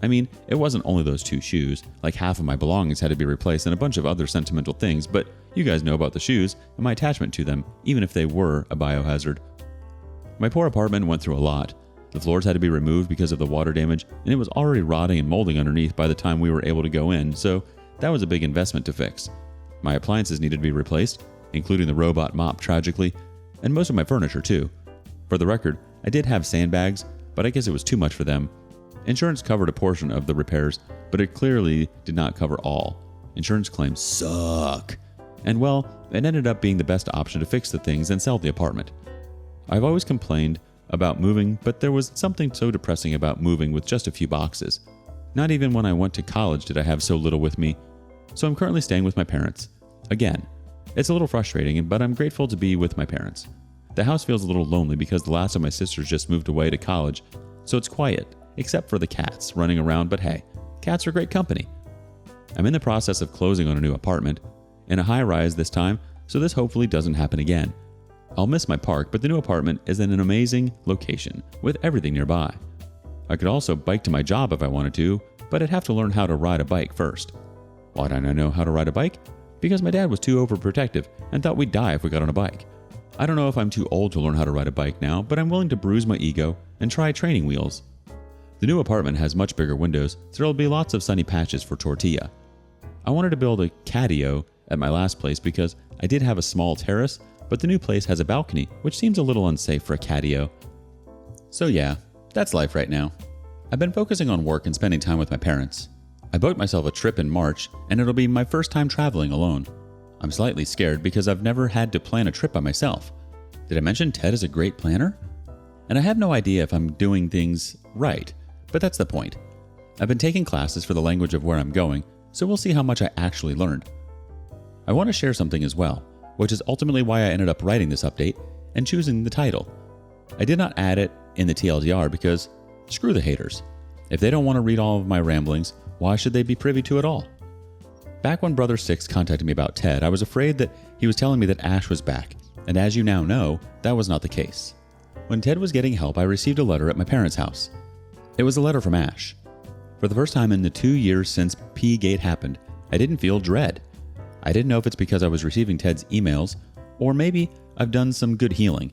I mean, it wasn't only those 2 shoes, like half of my belongings had to be replaced and a bunch of other sentimental things, but you guys know about the shoes and my attachment to them, even if they were a biohazard. My poor apartment went through a lot. The floors had to be removed because of the water damage, and it was already rotting and molding underneath by the time we were able to go in, so that was a big investment to fix. My appliances needed to be replaced, including the robot mop tragically, and most of my furniture too. For the record, I did have sandbags, but I guess it was too much for them. Insurance covered a portion of the repairs, but it clearly did not cover all. Insurance claims suck. And well, it ended up being the best option to fix the things and sell the apartment. I've always complained about moving, but there was something so depressing about moving with just a few boxes. Not even when I went to college did I have so little with me. So I'm currently staying with my parents. Again, it's a little frustrating, but I'm grateful to be with my parents. The house feels a little lonely because the last of my sisters just moved away to college, so it's quiet, except for the cats running around, but hey, cats are great company. I'm in the process of closing on a new apartment, in a high-rise this time, so this hopefully doesn't happen again. I'll miss my park, but the new apartment is in an amazing location, with everything nearby. I could also bike to my job if I wanted to, but I'd have to learn how to ride a bike first. Why didn't I know how to ride a bike? Because my dad was too overprotective and thought we'd die if we got on a bike. I don't know if I'm too old to learn how to ride a bike now, but I'm willing to bruise my ego and try training wheels. The new apartment has much bigger windows, so there'll be lots of sunny patches for tortilla. I wanted to build a catio at my last place because I did have a small terrace, but the new place has a balcony, which seems a little unsafe for a catio. So yeah, that's life right now. I've been focusing on work and spending time with my parents. I booked myself a trip in March, and it'll be my first time traveling alone. I'm slightly scared because I've never had to plan a trip by myself. Did I mention Ted is a great planner? And I have no idea if I'm doing things right, but that's the point. I've been taking classes for the language of where I'm going, so we'll see how much I actually learned. I want to share something as well, which is ultimately why I ended up writing this update and choosing the title. I did not add it in the TLDR because screw the haters. If they don't want to read all of my ramblings, why should they be privy to it all? Back when Brother 6 contacted me about Ted, I was afraid that he was telling me that Ash was back, and as you now know, that was not the case. When Ted was getting help, I received a letter at my parents' house. It was a letter from Ash. For the first time in the 2 years since P-Gate happened, I didn't feel dread. I didn't know if it's because I was receiving Ted's emails, or maybe I've done some good healing.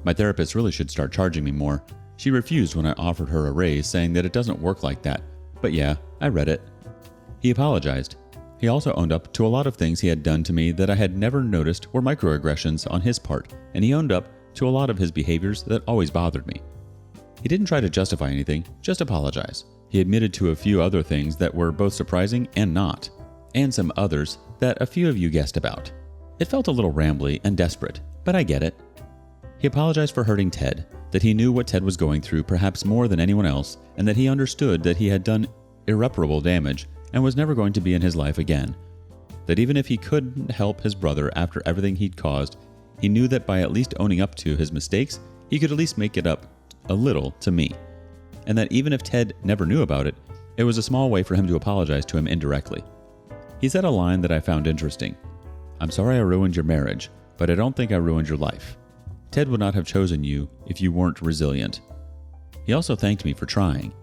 My therapist really should start charging me more. She refused when I offered her a raise, saying that it doesn't work like that. But yeah, I read it. He apologized. He also owned up to a lot of things he had done to me that I had never noticed were microaggressions on his part, and he owned up to a lot of his behaviors that always bothered me. He didn't try to justify anything, just apologize. He admitted to a few other things that were both surprising and not, and some others that a few of you guessed about. It felt a little rambly and desperate, but I get it. He apologized for hurting Ted, that he knew what Ted was going through perhaps more than anyone else, and that he understood that he had done irreparable damage and was never going to be in his life again. That even if he couldn't help his brother after everything he'd caused, he knew that by at least owning up to his mistakes, he could at least make it up a little to me. And that even if Ted never knew about it, it was a small way for him to apologize to him indirectly. He said a line that I found interesting. "I'm sorry I ruined your marriage, but I don't think I ruined your life. Ted would not have chosen you if you weren't resilient." He also thanked me for trying.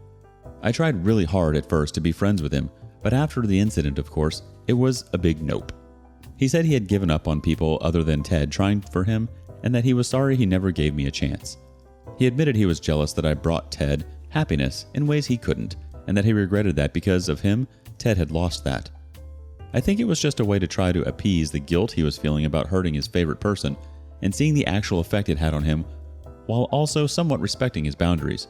I tried really hard at first to be friends with him, but after the incident, of course, it was a big nope. He said he had given up on people other than Ted trying for him, and that he was sorry he never gave me a chance. He admitted he was jealous that I brought Ted happiness in ways he couldn't, and that he regretted that because of him, Ted had lost that. I think it was just a way to try to appease the guilt he was feeling about hurting his favorite person and seeing the actual effect it had on him, while also somewhat respecting his boundaries.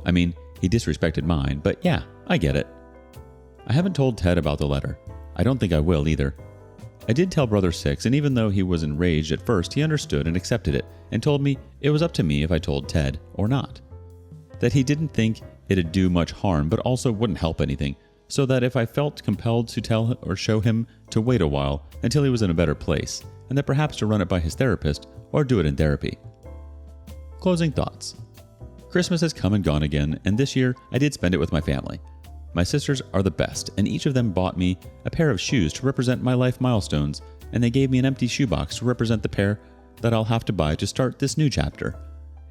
I mean, he disrespected mine, but yeah, I get it. I haven't told Ted about the letter. I don't think I will either. I did tell Brother 6, and even though he was enraged at first, he understood and accepted it, and told me it was up to me if I told Ted or not. That he didn't think it'd do much harm, but also wouldn't help anything, so that if I felt compelled to tell or show him to wait a while until he was in a better place, and that perhaps to run it by his therapist or do it in therapy. Closing thoughts. Christmas has come and gone again, and this year I did spend it with my family. My sisters are the best, and each of them bought me a pair of shoes to represent my life milestones, and they gave me an empty shoebox to represent the pair that I'll have to buy to start this new chapter.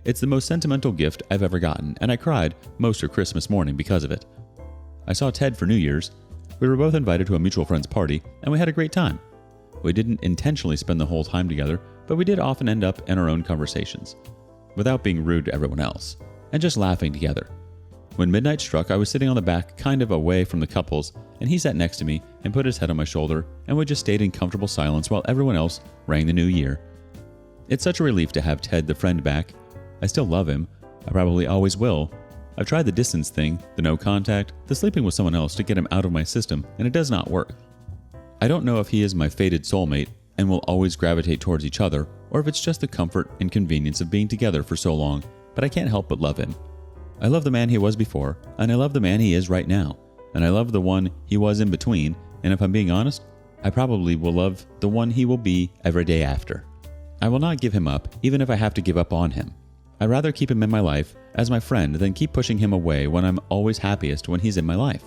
It's the most sentimental gift I've ever gotten, and I cried most of Christmas morning because of it. I saw Ted for New Year's. We were both invited to a mutual friend's party, and we had a great time. We didn't intentionally spend the whole time together, but we did often end up in our own conversations, without being rude to everyone else, and just laughing together. When midnight struck, I was sitting on the back, kind of away from the couples, and he sat next to me and put his head on my shoulder, and we just stayed in comfortable silence while everyone else rang the new year. It's such a relief to have Ted the friend back. I still love him. I probably always will. I've tried the distance thing, the no contact, the sleeping with someone else to get him out of my system, and it does not work. I don't know if he is my fated soulmate and will always gravitate towards each other, or if it's just the comfort and convenience of being together for so long, but I can't help but love him. I love the man he was before, and I love the man he is right now, and I love the one he was in between, and if I'm being honest, I probably will love the one he will be every day after. I will not give him up, even if I have to give up on him. I'd rather keep him in my life as my friend than keep pushing him away when I'm always happiest when he's in my life.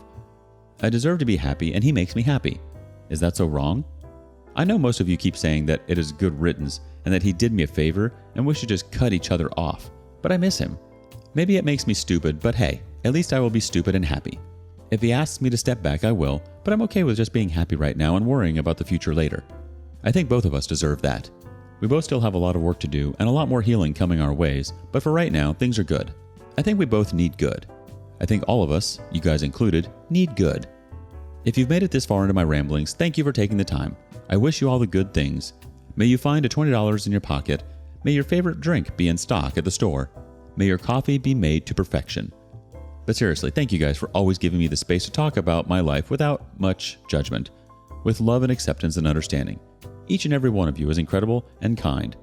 I deserve to be happy, and he makes me happy. Is that so wrong? I know most of you keep saying that it is good riddance and that he did me a favor and we should just cut each other off, but I miss him. Maybe it makes me stupid, but hey, at least I will be stupid and happy. If he asks me to step back, I will, but I'm okay with just being happy right now and worrying about the future later. I think both of us deserve that. We both still have a lot of work to do and a lot more healing coming our ways, but for right now, things are good. I think we both need good. I think all of us, you guys included, need good. If you've made it this far into my ramblings, thank you for taking the time. I wish you all the good things. May you find a $20 in your pocket. May your favorite drink be in stock at the store. May your coffee be made to perfection. But seriously, thank you guys for always giving me the space to talk about my life without much judgment, with love and acceptance and understanding. Each and every one of you is incredible and kind.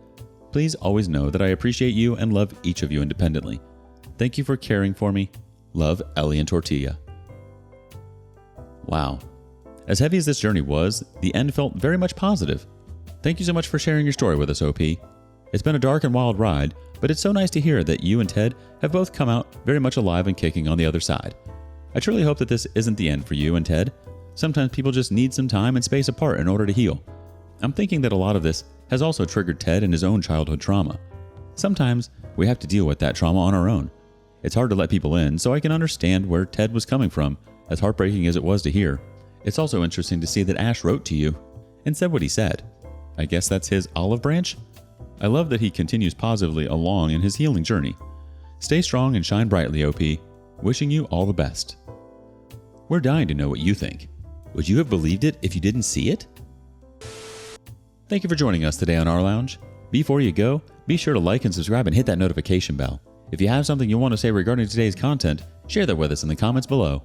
Please always know that I appreciate you and love each of you independently. Thank you for caring for me. Love, Ellie and Tortilla. Wow. As heavy as this journey was, the end felt very much positive. Thank you so much for sharing your story with us, OP. It's been a dark and wild ride, but it's so nice to hear that you and Ted have both come out very much alive and kicking on the other side. I truly hope that this isn't the end for you and Ted. Sometimes people just need some time and space apart in order to heal. I'm thinking that a lot of this has also triggered Ted and his own childhood trauma. Sometimes we have to deal with that trauma on our own. It's hard to let people in, so I can understand where Ted was coming from, as heartbreaking as it was to hear. It's also interesting to see that Ash wrote to you and said what he said. I guess that's his olive branch? I love that he continues positively along in his healing journey. Stay strong and shine brightly, OP. Wishing you all the best. We're dying to know what you think. Would you have believed it if you didn't see it? Thank you for joining us today on rLounge. Before you go, be sure to like and subscribe and hit that notification bell. If you have something you want to say regarding today's content, share that with us in the comments below.